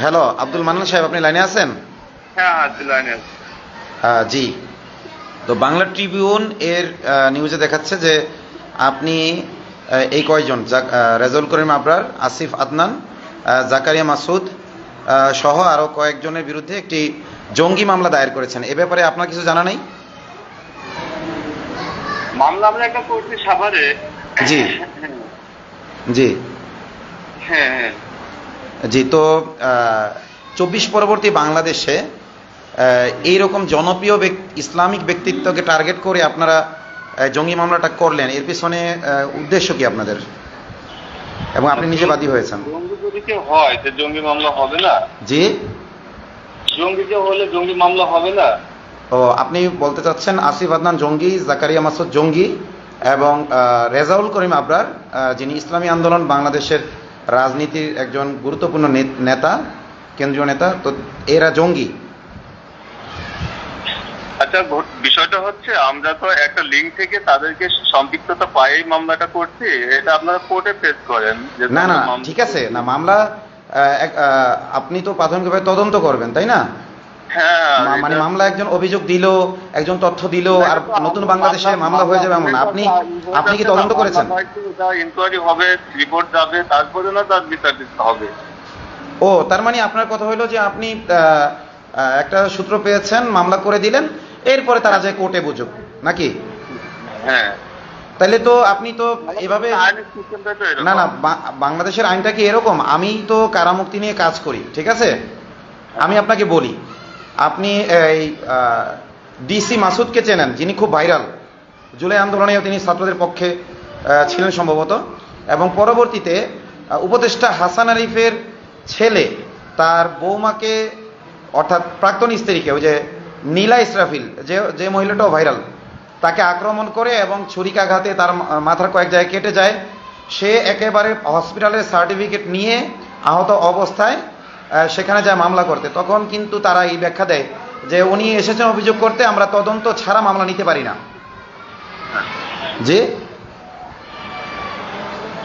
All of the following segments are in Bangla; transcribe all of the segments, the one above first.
হ্যালো, আব্দুল মান্নান সাহেব, আপনি লাইনে আছেন? হ্যাঁ হ্যাঁ, লাইনে আছে। জি। তো বাংলা ট্রিবিউন এর নিউজে দেখাচ্ছে যে আপনি এই কয়জন রেজাউল করিম আবরার, আসিফ আদনান, জাকারিয়া মাসুদ সহ আরও কয়েকজনের বিরুদ্ধে একটি জঙ্গি মামলা দায়ের করেছেন। এ ব্যাপারে আপনার কিছু জানা নেই? মামলা আমরা একটা করছি সাভারে। জি জি হ্যাঁ হ্যাঁ। জি। তো 24 পরবর্তী বাংলাদেশে এইরকম জনপ্রিয় ইসলামিক ব্যক্তিত্বকে টার্গেট করে আপনারা জঙ্গি মামলাটা করলেন, এর পিছনে উদ্দেশ্য কি আপনাদের? এবং আপনি নিজে বাদী হয়েছেন। জঙ্গি যদি কেউ হয় তো জঙ্গি মামলা হবে না? জি। জঙ্গি কেউ হলে জঙ্গি মামলা হবে না? ও, আপনি বলতে চাচ্ছেন আসিফ আদনান জঙ্গি, জাকারিয়া মাসুদ জঙ্গি এবং রেজাউল করিম আবরার, যিনি ইসলামী আন্দোলন বাংলাদেশের রাজনীতির একজন গুরুত্বপূর্ণ নেতা, কেন্দ্রীয় নেতা, তো এরা জঙ্গি। আচ্ছা, বিষয়টা হচ্ছে আমরা তো একটা লিঙ্ক থেকে তাদেরকে সম্পৃক্ততা পাই মামলাটা করছি। এটা আপনারা কোর্টে পেশ করেন। না না, ঠিক আছে না, মামলা আপনি তো প্রাথমিকভাবে তদন্ত করবেন, তাই না? হ্যাঁ, মানে মামলা একজন অভিযোগ দিল, একজন তথ্য দিল, আর নতুন বাংলাদেশে মামলা হয়ে যাবে এমন? আপনি কি তদন্ত করেছেন? ইনকোয়ারি হবে, রিপোর্ট যাবে, তারপরে না তার বিচার হবে। ও, তার মানে আপনার কথা হলো যে আপনি একটা সূত্র পেয়েছেন, মামলা করে দিলেন, এরপরে তারা যায় কোর্টে বুঝুক, নাকি? হ্যাঁ। তাইলে তো আপনি তো এভাবে না না, বাংলাদেশের আইনটা কি এরকম? আমি তো কারামুক্তি নিয়ে কাজ করি, ঠিক আছে? আমি আপনাকে বলি, আপনি এই ডিসি মাসুদকে চেনেন, যিনি খুব ভাইরাল, জুলাই আন্দোলনেও তিনি ছাত্রদের পক্ষে ছিলেন সম্ভবত, এবং পরবর্তীতে উপদেষ্টা হাসান আরিফের ছেলে তার বৌমাকে, অর্থাৎ প্রাক্তন স্ত্রীকে, ওই যে নীলা ইসরাফিল, যে মহিলাটাও ভাইরাল, তাকে আক্রমণ করে এবং ছুরিকাঘাতে তার মাথার কয়েক জায়গায় কেটে যায়। সে একেবারে হসপিটালের সার্টিফিকেট নিয়ে আহত অবস্থায় সেখানে যায় মামলা করতে। তখন কিন্তু তারা এই ব্যাখ্যা দেয় যে উনি এসেছেন অভিযোগ করতে, আমরা তদন্ত ছাড়া মামলা নিতে পারি না। জি,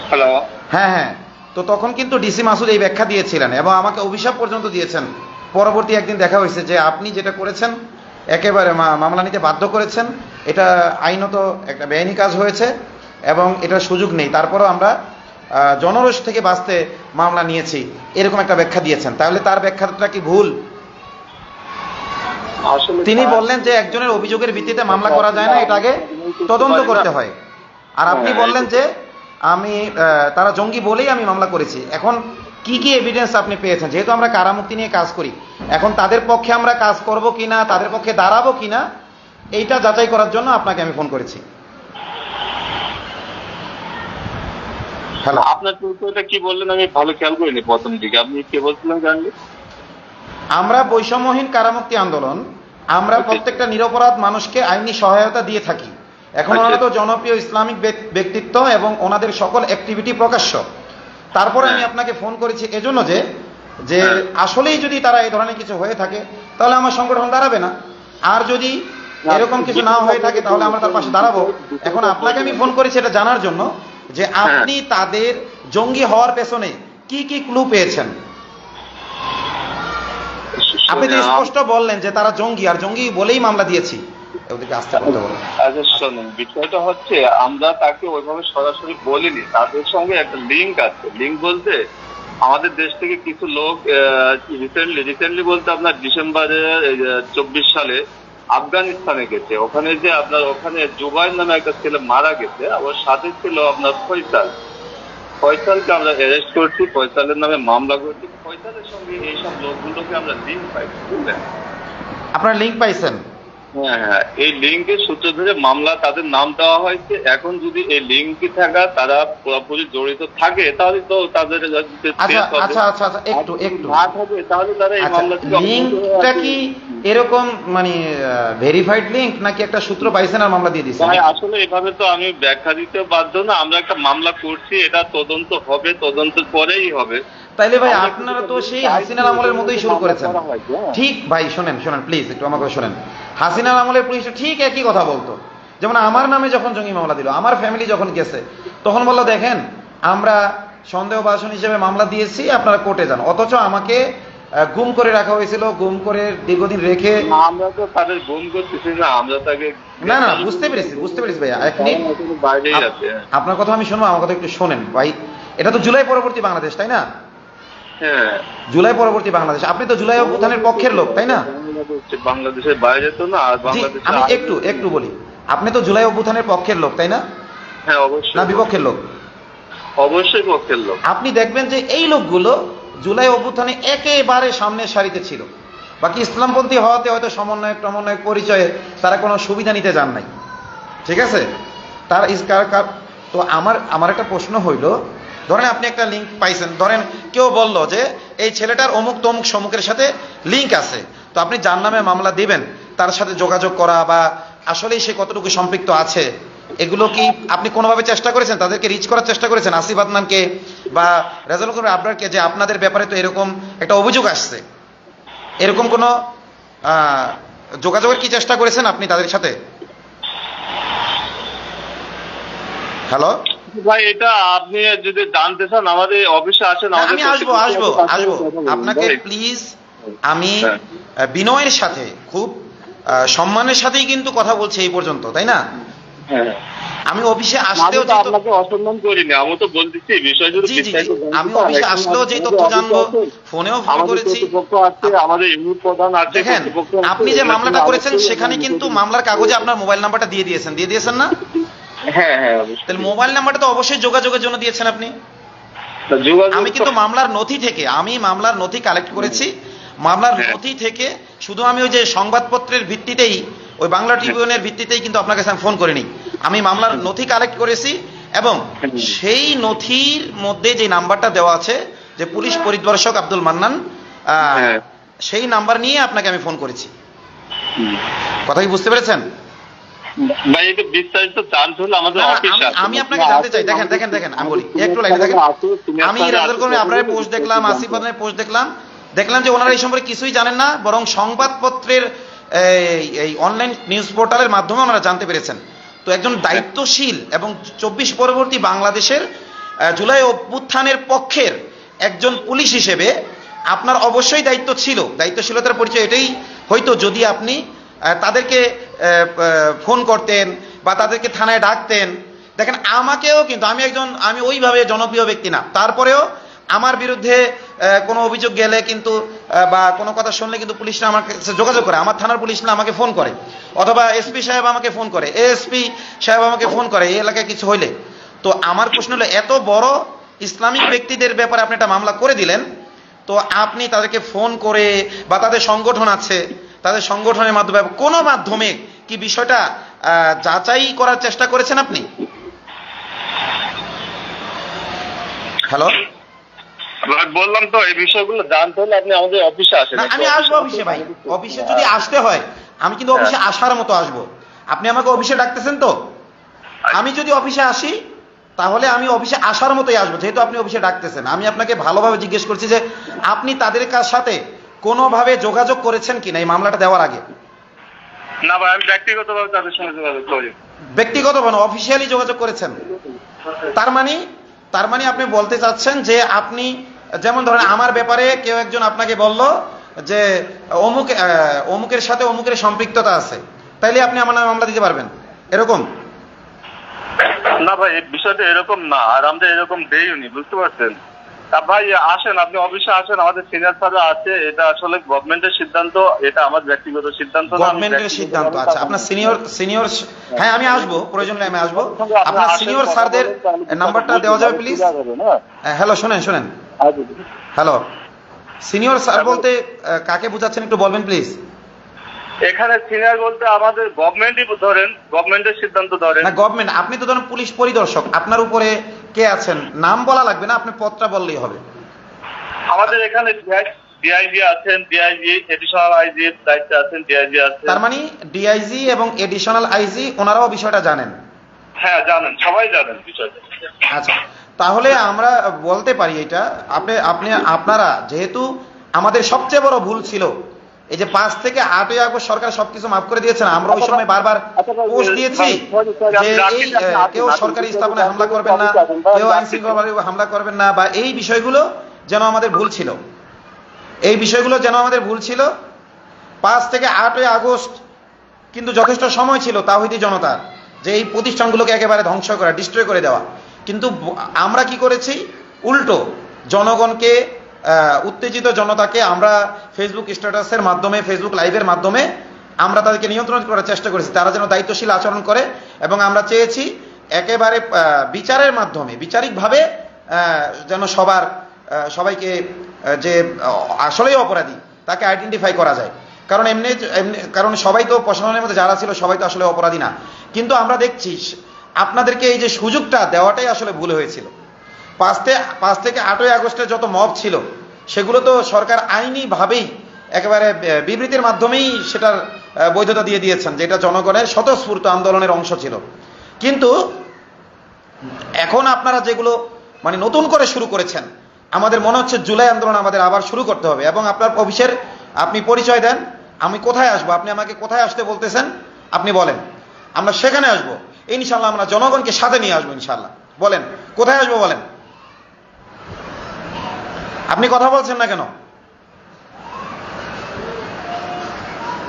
হ্যালো। হ্যাঁ হ্যাঁ। তো তখন কিন্তু ডিসি মাসুদ এই ব্যাখ্যা দিয়েছিলেন এবং আমাকে অভিশাপ পর্যন্ত দিয়েছেন। পরবর্তী একদিন দেখা হয়েছে যে আপনি যেটা করেছেন, একেবারে মামলা নিতে বাধ্য করেছেন, এটা আইনত একটা বেআইনি কাজ হয়েছে এবং এটার সুযোগ নেই। তারপরও আমরা জনরোষ থেকে বাঁচতে মামলা নিয়েছি, এরকম একটা ব্যাখ্যা দিয়েছেন। তাহলে তার ব্যাখ্যাটা কি ভুল? তিনি বললেন যে একজনের অভিযোগের ভিত্তিতে মামলা করা যায় না, এটা আগে তদন্ত করতে হয়। আর আপনি বললেন যে তারা জঙ্গি বলেই আমি মামলা করেছি। এখন কি কি এভিডেন্স আপনি পেয়েছেন? যেহেতু আমরা কারামুক্তি নিয়ে কাজ করি, এখন তাদের পক্ষে আমরা কাজ করব কিনা, তাদের পক্ষে দাঁড়াবো কিনা, এইটা যাচাই করার জন্য আপনাকে আমি ফোন করেছি। হ্যালো, আপনার চরিত্রটা কি বললেন আমি ভালো খেয়াল করিনি প্রথম দিকে। আপনি কে বলছিলেন জানলে? আমরা বৈষম্যহীন কারামুক্তি আন্দোলন, আমরা প্রত্যেকটা নিরপরাধ মানুষকে আইনি সহায়তা দিয়ে থাকি। এখন ওনারা তো জনপ্রিয় ইসলামিক ব্যক্তিত্ব এবং ওনাদের সকল অ্যাক্টিভিটি প্রকাশ্য। তারপরে আমি আপনাকে ফোন করেছি এজন্য যে আসলেই যদি তারা এই ধরনের কিছু হয়ে থাকে তাহলে আমার সংগঠন দাঁড়াবে না, আর যদি এরকম কিছু না হয়ে থাকে তাহলে আমরা তার পাশে দাঁড়াবো। এখন আপনাকে আমি ফোন করেছি এটা জানার জন্য যে আপনি তাদের জঙ্গি হওয়ার পেছনে কি কি ক্লু পেয়েছেন। আপনি তো স্পষ্ট বললেন যে তারা জঙ্গি, আর জঙ্গি বলেই মামলা দিয়েছি। ওদেরকে আস্থা করতে বলেন। আচ্ছা শোনেন, বিষয়টা হচ্ছে আমরা তাকে ওইভাবে সরাসরি বলিনি, তাদের সঙ্গে একটা লিঙ্ক আছে। লিঙ্ক বলতে আমাদের দেশ থেকে কিছু লোক রিসেন্টলি বলতে আপনার ডিসেম্বরে 24 সালে আফগানিস্তানে গেছে। ওখানে যে আপনার ওখানে জুবাইর নামে একটা ছেলে মারা গেছে, ওর সাথে ছিল আপনার ফয়সালকে আমরা অ্যারেস্ট করছি, ফয়সালের নামে মামলা করছি। ফয়সালের সঙ্গে এইসব লোকগুলোকে আমরা লিঙ্ক পাইছি, বুঝলেন? আপনারা লিঙ্ক পাইছেন? হ্যাঁ হ্যাঁ, এই লিঙ্কের সূত্র ধরে মামলা তাদের নাম দেওয়া হয়েছে। এখন যদি এই লিঙ্কে থাকা তারা পুরোপুরি জড়িত থাকে তাহলে তো তাদের আচ্ছা, একটু না থাকে তাহলে তারা এই মামলা লিঙ্কটা কি এরকম মানে ভেরিফাইড লিঙ্ক নাকি একটা সূত্র পাইছেন আর মামলা দিয়ে দিচ্ছেন? আসলে এভাবে তো আমি ব্যাখ্যা দিতে বাধ্য না। আমরা একটা মামলা করছি, এটা তদন্ত হবে, তদন্তের পরেই হবে। তাইলে ভাই আপনারা তো সেই হাসিনার আমলের মতোই শুরু করেছেন। ঠিক ভাই, শোনেন প্লিজ একটু আমাকে শোনেন। হাসিনার আমলের পুলিশ ঠিক একই কথা বলতো। যেমন আমার নামে যখন জঙ্গি মামলা দিল, আমার ফ্যামিলি যখন গেছে তখন বললো দেখেন আমরা সন্দেহভাজন হিসেবে মামলা দিয়েছি, আপনারা কোর্টে যান। অথচ আমাকে গুম করে রাখা হয়েছিল, গুম করে দীর্ঘদিন রেখে। আমরা তো তাদের গুম করতেছি না, আমরা তাকে না না বুঝতে পেরেছি ভাইয়া, এক মিনিট, বাইরেই আছে। আপনার কথা আমি শুনবো, আমার কথা একটু শোনেন ভাই। এটা তো জুলাই পরবর্তী বাংলাদেশ, তাই না? হ্যাঁ, জুলাই পরবর্তী বাংলাদেশ। আপনি তো জুলাই অভ্যুত্থানের পক্ষের লোক, তাই না? বাংলাদেশের বাইরে তো না, আর জি, বাংলাদেশে আমি একটু বলি, আপনি তো জুলাই অভ্যুত্থানের পক্ষের লোক, তাই না? হ্যাঁ অবশ্যই। না বিপক্ষের লোক? অবশ্যই পক্ষের লোক। আপনি দেখবেন যে এই লোকগুলো জুলাই অভ্যুত্থানে একেবারে সামনের সারিতে ছিল। বাকি ইসলামপন্থী হওয়াতে হয়তো সমন্বয়ক পরিচয়ে তারা কোনো সুবিধা নিতে যান নাই, ঠিক আছে? তো আমার একটা প্রশ্ন হইল, ধরেন আপনি একটা লিঙ্ক পাইছেন, ধরেন কেউ বলল যে এই ছেলেটার অমুক তমুক সমুকের সাথে লিঙ্ক আছে, তো আপনি যার নামে মামলা দিবেন তার সাথে যোগাযোগ করা বা আসলেই সে কতটুকু সম্পৃক্ত আছে, এগুলো কি আপনি কোনোভাবে চেষ্টা করেছেন? তাদেরকে রিচ করার চেষ্টা করেছেন আসিফ আদনানকে বা রেজাউল করিম আবরারকে, যে আপনাদের ব্যাপারে তো এরকম একটা অভিযোগ আসছে, এরকম কোনো যোগাযোগের কি চেষ্টা করেছেন আপনি তাদের সাথে? হ্যালো ভাই, এটা আপনি যদি জানতে চান আমাদের অফিসে আসেন। আমি আসবো আপনাকে প্লিজ, আমি বিনয়ের সাথে খুব সম্মানের সাথেই কিন্তু কথা বলছি এই পর্যন্ত, তাই না? হ্যাঁ, আমি অফিসে আসলেও যে আপনাকে অসম্মান করিনি, আমি তো বলতেছি বিষয় যদি আমি অফিসে আসলেও যে তথ্য জানবো, ফোনেও ফোন করেছি, আমাদের ইউনিট প্রধান আছে। দেখেন আপনি যে মামলাটা করেছেন সেখানে কিন্তু মামলার কাগজে আপনার মোবাইল নাম্বারটা দিয়ে দিয়েছেন না? হ্যাঁ হ্যাঁ, তাহলে মোবাইল নাম্বারটা তো অবশ্যই যোগাযোগের জন্য দিয়েছেন আপনি। আমি কিন্তু মামলার নথি কালেক্ট করেছি, মামলার নথি থেকে শুধু আমি ওই যে সংবাদপত্রের ভিত্তিতেই, ওই বাংলা ট্রিবিউনের ভিত্তিতেই কিন্তু আপনার কাছে আমি ফোন করিনি। আমি মামলার নথি কালেক্ট করেছি এবং সেই নথির মধ্যে যে নাম্বারটা দেওয়া আছে যে পুলিশ পরিদর্শক আব্দুল মান্নান, সেই নাম্বার নিয়ে আপনাকে আমি ফোন করেছি। কথা কি বুঝতে পেরেছেন? আমি আপনাকে জানতে চাই, দেখেন আমি বলি একটু লাইনে দেখেন। আমি রেজাউল করিম আবরারের পোস্ট দেখলাম, আসিফ আদনানের পোস্ট দেখলাম যে ওনারা এই সম্পর্কে কিছুই জানেন না, বরং সংবাদপত্রের এই অনলাইন নিউজ পোর্টালের মাধ্যমে ওনারা জানতে পেরেছেন। তো একজন দায়িত্বশীল এবং 24 পরবর্তী বাংলাদেশের জুলাই অভ্যুত্থানের পক্ষের একজন পুলিশ হিসেবে আপনার অবশ্যই দায়িত্ব ছিল, দায়িত্বশীলতার পরিচয় এটাই হয়তো যদি আপনি তাদেরকে ফোন করতেন বা তাদেরকে থানায় ডাকতেন। দেখেন আমাকেও কিন্তু, আমি ওইভাবে জনপ্রিয় ব্যক্তি না, তারপরেও আমার বিরুদ্ধে কোনো অভিযোগ গেলে কিন্তু বা কোনো কথা শুনলে কিন্তু পুলিশরা আমার কাছে যোগাযোগ করে, আমার থানার পুলিশরা আমাকে ফোন করে, অথবা এসপি সাহেব আমাকে ফোন করে, এএসপি সাহেব আমাকে ফোন করে এই এলাকায় কিছু হইলে। তো আমার প্রশ্ন হলো, এত বড় ইসলামিক ব্যক্তিদের ব্যাপারে আপনি একটা মামলা করে দিলেন, তো আপনি তাদেরকে ফোন করে বা তাদের সংগঠন আছে, তাদের সংগঠনের মাধ্যমে কোনো মাধ্যমে কি বিষয়টা যাচাই করার চেষ্টা করেছেন আপনি? হ্যালো, বললাম তো এই বিষয়গুলো জানতে হলে আপনি আমাদের অফিসে আসেন। আমি আসবো অফিসে ভাই, অফিসে যদি আসতে হয় আমি কিন্তু অফিসে আসার মতো আসবো। আপনি আমাকে অফিসে ডাকতেছেন তো, আমি যদি অফিসে আসি তাহলে আমি অফিসে আসার মতোই আসবো, যেহেতু আপনি অফিসে ডাকতেছেন। আমি আপনাকে ভালোভাবে জিজ্ঞেস করছি যে আপনি তাদের সাথে কোনোভাবে যোগাযোগ করেছেন কিনা এই মামলাটা দেওয়ার আগে? না ভাই, আমি ব্যক্তিগতভাবে তাদের সঙ্গে যোগাযোগ করি। ব্যক্তিগতভাবে অফিসিয়ালি যোগাযোগ করেছেন? তার মানে আপনি বলতে চাচ্ছেন যে আপনি, যেমন ধরেন আমার ব্যাপারে কেউ একজন আপনাকে বলল যে অমুকের সাথে অমুকের সম্পৃক্ততা আছে, তাইলে আপনি আমার নামে মামলা দিতে পারবেন, এরকম? না ভাই, এই বিষয়টা এরকম না, আর আমরা এরকম দেইনি, বুঝতে পারছেন? ভাই আসেন, আপনি অফিসে আসেন, আমাদের সিনিয়র স্যার আছে। এটা আসলে গভর্নমেন্টের সিদ্ধান্ত, এটা আমার ব্যক্তিগত সিদ্ধান্ত না। গভর্নমেন্টের সিদ্ধান্ত? আচ্ছা, আপনার সিনিয়র হ্যাঁ আমি আসবো, প্রয়োজন হলে আমি আসবো। আপনার সিনিয়র স্যারদের নাম্বারটা দেওয়া যাবে প্লিজ? হ্যালো, শোনেন, হ্যালো, সিনিয়র স্যার বলতে কাকে বোঝাচ্ছেন একটু বলবেন প্লিজ? এখানে সিনিয়র বলতে আমাদের গভর্নমেন্টই ধরেন, গভর্নমেন্টের সিদ্ধান্ত ধরেন। না গভর্নমেন্ট, আপনি তো ধরেন পুলিশ পরিদর্শক, আপনার উপরে কে আছেন নাম বলা লাগবে না, আপনি পদটা বললেই হবে। আমাদের এখানে ডিআইজি আছেন, ডিআইজি এডিশনাল আইজি এর দায়িত্বে আছেন, ডিআইজি আছেন। তার মানে ডিআইজি এবং এডিশনাল আইজি ওনারাও বিষয়টা জানেন? হ্যাঁ জানেন, সবাই জানেন বিষয়টা। আচ্ছা, তাহলে আমরা বলতে পারি এটা, আপনারা যেহেতু আমাদের সবচেয়ে বড় ভুল ছিল এই যে 5 থেকে 8ই আগস্ট সরকার সবকিছু মাফ করে দিয়েছেন, আমরা ওই সময় বারবার পোস্ট দিয়েছি যে এই কেউ সরকারি স্থাপনায় হামলা করবেন না, কেউ আইন শৃঙ্খলা হামলা করবেন না, বা এই বিষয়গুলো যেন আমাদের ভুল ছিল, এই বিষয়গুলো যেন আমাদের ভুল ছিল। 5 থেকে 8ই আগস্ট কিন্তু যথেষ্ট সময় ছিল তাওহীদি জনতার যে এই প্রতিষ্ঠানগুলোকে একেবারে ধ্বংস করা, ডিস্ট্রয় করে দেওয়া। কিন্তু আমরা কি করেছি, উল্টো জনগণকে, উত্তেজিত জনতাকে আমরা ফেসবুক স্ট্যাটাসের মাধ্যমে, ফেসবুক লাইভের মাধ্যমে আমরা তাদেরকে নিয়ন্ত্রণ করার চেষ্টা করেছি, তারা যেন দায়িত্বশীল আচরণ করে। এবং আমরা চেয়েছি একেবারে বিচারের মাধ্যমে, বিচারিকভাবে যেন সবাইকে যে আসলেই অপরাধী তাকে আইডেন্টিফাই করা যায়। কারণ কারণ সবাই তো প্রশাসনের মধ্যে যারা ছিল সবাই তো আসলে অপরাধী না। কিন্তু আমরা দেখছি আপনাদেরকে এই যে সুযোগটা দেওয়াটাই আসলে ভুল হয়েছিল। 5 থেকে 8ই আগস্টে যত মব ছিল সেগুলো তো সরকার আইনিভাবেই একেবারে বিবৃতির মাধ্যমেই সেটার বৈধতা দিয়ে দিয়েছেন, যেটা জনগণের স্বতঃস্ফূর্ত আন্দোলনের অংশ ছিল। কিন্তু এখন আপনারা যেগুলো মানে নতুন করে শুরু করেছেন, আমাদের মনে হচ্ছে জুলাই আন্দোলন আমাদের আবার শুরু করতে হবে। এবং আপনার অফিসের আপনি পরিচয় দেন, আমি কোথায় আসবো, আপনি আমাকে কোথায় আসতে বলতেছেন আপনি বলেন, আমরা সেখানে আসবো ইনশাল্লাহ। আমরা জনগণকে সাথে নিয়ে আসবো ইনশাল্লাহ। বলেন কোথায় আসবো বলেন, আপনি কথা বলছেন না কেন?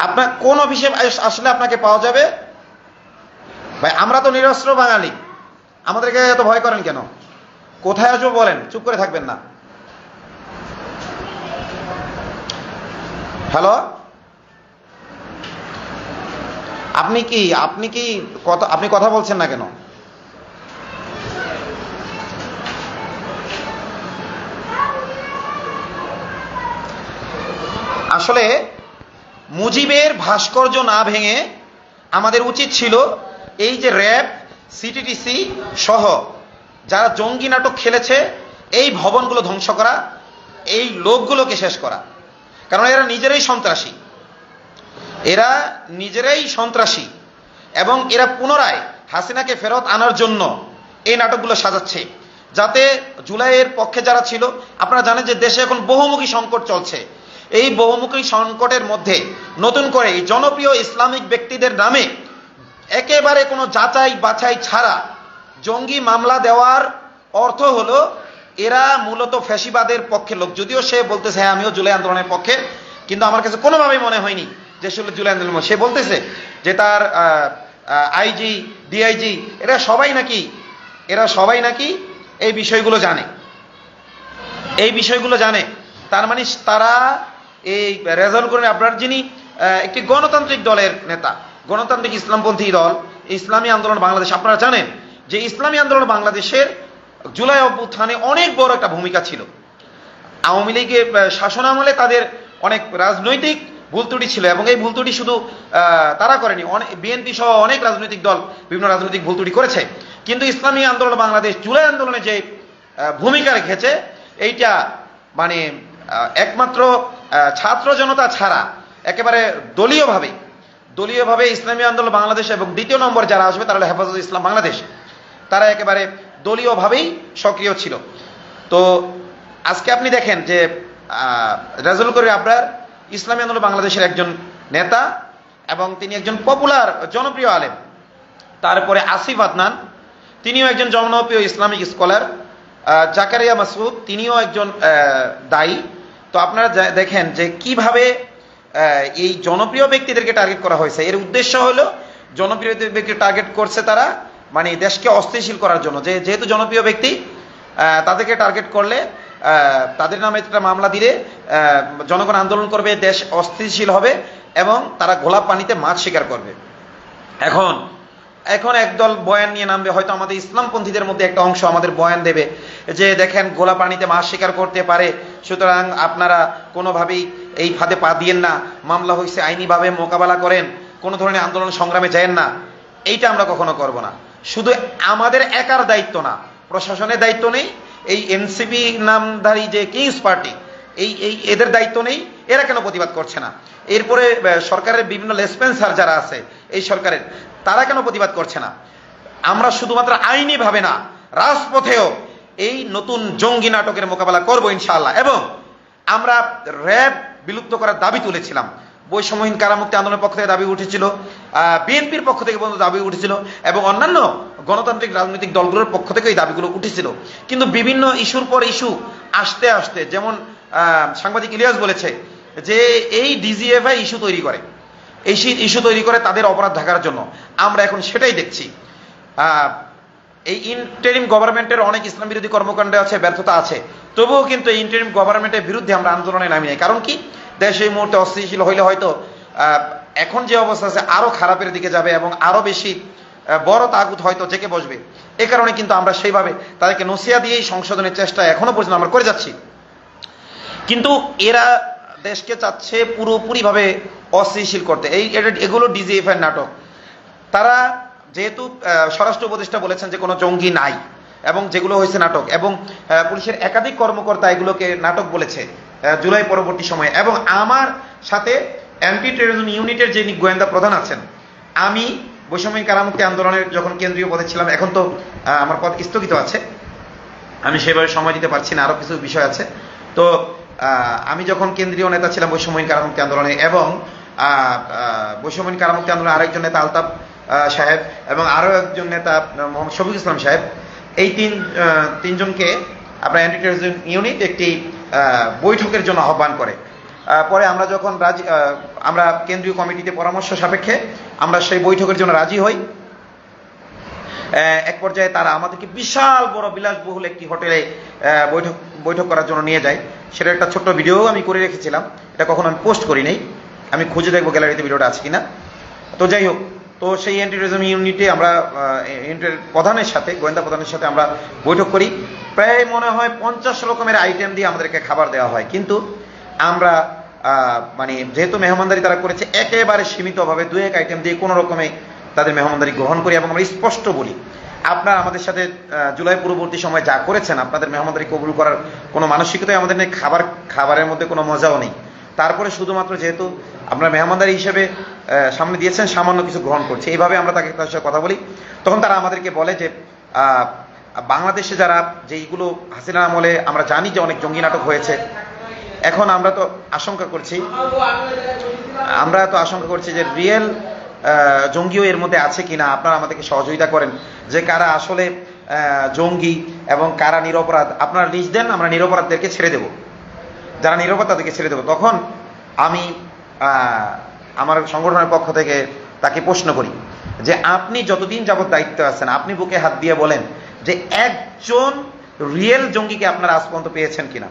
আপনার কোন অফিসে আসলে আপনাকে পাওয়া যাবে? ভাই আমরা তো নিরস্ত্র বাঙালি, আমাদেরকে এত ভয় করেন কেন? কোথায় আসবো বলেন, চুপ করে থাকবেন না। হ্যালো, আপনি কথা বলছেন না কেন? আসলে মুজিবের ভাস্কর্য না ভেঙে আমাদের উচিত ছিল এই যে র্যাব, সিটিটিসি সহ যারা জঙ্গি নাটক খেলেছে এই ভবনগুলো ধ্বংস করা, এই লোকগুলোকে শেষ করা। কারণ এরা নিজেরাই সন্ত্রাসী এবং এরা পুনরায় হাসিনাকে ফেরত আনার জন্য এই নাটকগুলো সাজাচ্ছে, যাতে জুলাইয়ের পক্ষে যারা ছিল, আপনারা জানেন যে দেশে এখন বহুমুখী সংকট চলছে। এই বহুমুখী সংকটের মধ্যে নতুন করে এই জনপ্রিয় ইসলামিক ব্যক্তিদের নামে একেবারে কোনো যাচাই বাছাই ছাড়া জঙ্গি মামলা দেওয়ার অর্থ হলো এরা মূলত ফ্যাসিবাদের পক্ষে লোক। যদিও সে বলতেছে হ্যাঁ আমিও জুলাই আন্দোলনের পক্ষে, কিন্তু আমার কাছে কোনোভাবেই মনে হয়নি যে সে জুলাই আন্দোলন। সে বলতেছে যে তার আইজি, ডিআইজি এরা সবাই নাকি এই বিষয়গুলো জানে। তার মানে তারা এই রেজাল্ট করে আপনার যিনি একটি গণতান্ত্রিক দলের নেতা, গণতান্ত্রিক ইসলামপন্থী দল ইসলামী আন্দোলন বাংলাদেশ, আপনারা জানেন যে ইসলামী আন্দোলন বাংলাদেশের জুলাই অভ্যুত্থানে অনেক বড় একটা ভূমিকা ছিল। আওয়ামী লীগের শাসন আমলে তাদের অনেক রাজনৈতিক ভুল ত্রুটি ছিল, এবং এই ভুল ত্রুটি শুধু তারা করেনি, বিএনপি সহ অনেক রাজনৈতিক দল বিভিন্ন রাজনৈতিক ভুল ত্রুটি করেছে। কিন্তু ইসলামী আন্দোলন বাংলাদেশ জুলাই আন্দোলনে যে ভূমিকা রেখেছে এইটা মানে একমাত্র ছাত্র জনতা ছাড়া একেবারে দলীয়ভাবে ইসলামী আন্দোলন বাংলাদেশ এবং দ্বিতীয় নম্বর যারা আসবে তারা হলো হেফাজত ইসলাম বাংলাদেশ, তারা একেবারে দলীয়ভাবেই সক্রিয় ছিল। তো আজকে আপনি দেখেন যে রেজাউল করিম আবরার ইসলামী আন্দোলন বাংলাদেশের একজন নেতা এবং তিনি একজন পপুলার জনপ্রিয় আলেম। তারপরে আসিফ আদনান, তিনিও একজন জনপ্রিয় ইসলামিক স্কলার। জাকারিয়া মাসুদ, তিনিও একজন দায়ী। তো আপনারা দেখেন যে কিভাবে এই জনপ্রিয় ব্যক্তিদেরকে টার্গেট করা হয়েছে। এর উদ্দেশ্য হলো জনপ্রিয় ব্যক্তি টার্গেট করছে তারা মানে দেশকে অস্থিতিশীল করার জন্য, যেহেতু জনপ্রিয় ব্যক্তি তাদেরকে টার্গেট করলে তাদের নামে একটা মামলা দিলে জনগণ আন্দোলন করবে, দেশ অস্থিতিশীল হবে এবং তারা গোলাপ পানিতে মাছ শিকার করবে। এখন একদল বয়ান নিয়ে নামবে, হয়তো আমাদের ইসলামপন্থীদের মধ্যে একটা অংশ আমাদের বয়ান দেবে যে দেখেন গোলা পানিতে মাছ শিকার করতে পারে, সুতরাং আপনারা কোনোভাবেই এই ফাঁদে পা দিয়েন না, মামলা হয়েছে আইনিভাবে মোকাবেলা করেন, কোনো ধরনের আন্দোলন সংগ্রামে যায়েন না। এইটা আমরা কখনো করব না। শুধু আমাদের একার দায়িত্ব না, প্রশাসনের দায়িত্ব নেই, এই এনসিপি নামধারী যে কিংস পার্টি এদের দায়িত্ব নেই, এরা কেন প্রতিবাদ করছে না? এরপরে সরকারের বিভিন্ন লেসপেন্সার যারা আছে এই সরকারের, তারা কেন প্রতিবাদ করছে না? আমরা শুধুমাত্র আইনিভাবে না, রাজপথেও এই নতুন জঙ্গি নাটকের মোকাবেলা করব ইনশাআল্লাহ। এবং আমরা র্যাব বিলুপ্ত করার দাবি তুলেছিলাম, বৈষম্যহীন কারামুক্তি আন্দোলনের পক্ষ থেকে দাবি উঠেছিল, বিএনপির পক্ষ থেকে পর্যন্ত দাবি উঠেছিল, এবং অন্যান্য গণতান্ত্রিক রাজনৈতিক দলগুলোর পক্ষ থেকে এই দাবিগুলো উঠেছিল। কিন্তু বিভিন্ন ইস্যুর পর ইস্যু আসতে আসতে, যেমন সাংবাদিক ইলিয়াস বলেছে যে এই ডিজিএফআই ইস্যু তৈরি করে, এই ইস্যু তৈরি করে তাদের অপরাধ ঢাকার জন্য। আমরা এখন সেটাই দেখছি। এই ইন্টারিম গভর্নমেন্টের অনেক ইসলাম বিরোধী কর্মকাণ্ডে আছে, ব্যর্থতা আছে, তবুও কিন্তু এই ইন্টারিম গভর্নমেন্টের বিরুদ্ধে আমরা আন্দোলনে নামি নাই। কারণ কি, দেশ এই মুহূর্তে অস্থিতিশীল হইলে হয়তো এখন যে অবস্থা আছে আরো খারাপের দিকে যাবে এবং আরো বেশি বড় তাগুত হয়তো জেকে বসবে। এ কারণে কিন্তু আমরা সেইভাবে তাদেরকে নসিয়া দিয়েই সংশোধনের চেষ্টা এখনো পর্যন্ত আমরা করে যাচ্ছি। কিন্তু এরা দেশকে চাচ্ছে পুরোপুরিভাবে অস্থিতিশীল করতে। এগুলো ডিজিএফআই নাটক। তারা যেহেতু স্বরাষ্ট্র উপদেষ্টা বলেছেন যে কোনো জঙ্গি নাই, এবং যেগুলো হয়েছে নাটক, এবং পুলিশের একাধিক কর্মকর্তা এগুলোকে নাটক বলেছে জুলাই পরবর্তী সময়ে। এবং আমার সাথে অ্যান্টি টেরোরিজম ইউনিটের যে গোয়েন্দা প্রধান আছেন, আমি বৈষম্যহীন কারামুক্তি আন্দোলনের যখন কেন্দ্রীয় পদে ছিলাম, এখন তো আমার পদ স্থগিত আছে, আমি সেভাবে সময় দিতে পারছি না, আরো কিছু বিষয় আছে। তো আমি যখন কেন্দ্রীয় নেতা ছিলাম বৈষম্যহীন কারামুক্তি আন্দোলনে, এবং বৈষম্যহীন কারামুক্তি আন্দোলনের আরেকজন নেতা আলতাফ সাহেব এবং আরো একজন নেতা মোহাম্মদ শফিক ইসলাম সাহেব, এই তিনজনকে আপনার অ্যান্টি টেরোরিজম ইউনিট একটি বৈঠকের জন্য আহ্বান করে। পরে আমরা যখন আমরা কেন্দ্রীয় কমিটিতে পরামর্শ সাপেক্ষে আমরা সেই বৈঠকের জন্য রাজি হই। এক পর্যায়ে তারা আমাদেরকে বিশাল বড় বিলাসবহুল একটি হোটেলে বৈঠক করার জন্য নিয়ে যায়। সেটা একটা ছোট্ট ভিডিও আমি করে রেখেছিলাম, এটা কখনো আমি পোস্ট করি নাই, আমি খুঁজে দেখবো গ্যালারিতে ভিডিওটা আছে কিনা। তো যাই হোক, তো সেই অ্যান্টি টেরোরিজম ইউনিটে আমরা ইউনিটের প্রধানের সাথে, গোয়েন্দা প্রধানের সাথে আমরা বৈঠক করি। প্রায় মনে হয় 50 রকমের আইটেম দিয়ে আমাদেরকে খাবার দেওয়া হয়। কিন্তু আমরা মানে যেহেতু মেহমানদারি তারা করেছে, একেবারে সীমিতভাবে 2-1 আইটেম দিয়ে কোনো রকমে তাদের মেহমানদারি গ্রহণ করি। এবং আমরা স্পষ্ট বলি, আপনারা আমাদের সাথে জুলাই পূর্ববর্তী সময় যা করেছেন, আপনাদের মেহমানদারি কবুল করার কোনো মানসিকতাই আমাদের নেই, খাবারের মধ্যে কোনো মজাও নেই। তারপরে শুধুমাত্র যেহেতু আপনারা মেহমানদারি হিসেবে সামনে দিয়েছেন, সামান্য কিছু গ্রহণ করছে, এইভাবে আমরা তার সাথে কথা বলি। তখন তারা আমাদেরকে বলে যে বাংলাদেশে যারা যেইগুলো হাসিনা আমলে আমরা জানি যে অনেক জঙ্গি নাটক হয়েছে, এখন আমরা তো আশঙ্কা করছি যে রিয়েল জঙ্গিও এর মধ্যে আছে কিনা, আপনারা আমাদেরকে সহযোগিতা করেন যে কারা আসলে জঙ্গি এবং কারা নিরপরাধ। আপনারা লিস্ট দেন, আমরা নিরপরাধদেরকে ছেড়ে দেব, যারা নিরপরাধ তাদেরকে ছেড়ে দেব। তখন আমি আমার সংগঠনের পক্ষ থেকে তাকে প্রশ্ন করি যে আপনি যতদিন যাবৎ দায়িত্ব আছেন, আপনি বুকে হাত দিয়ে বলেন যে একজন রিয়েল জঙ্গিকে আপনারা আজ পর্যন্ত পেয়েছেন কিনা।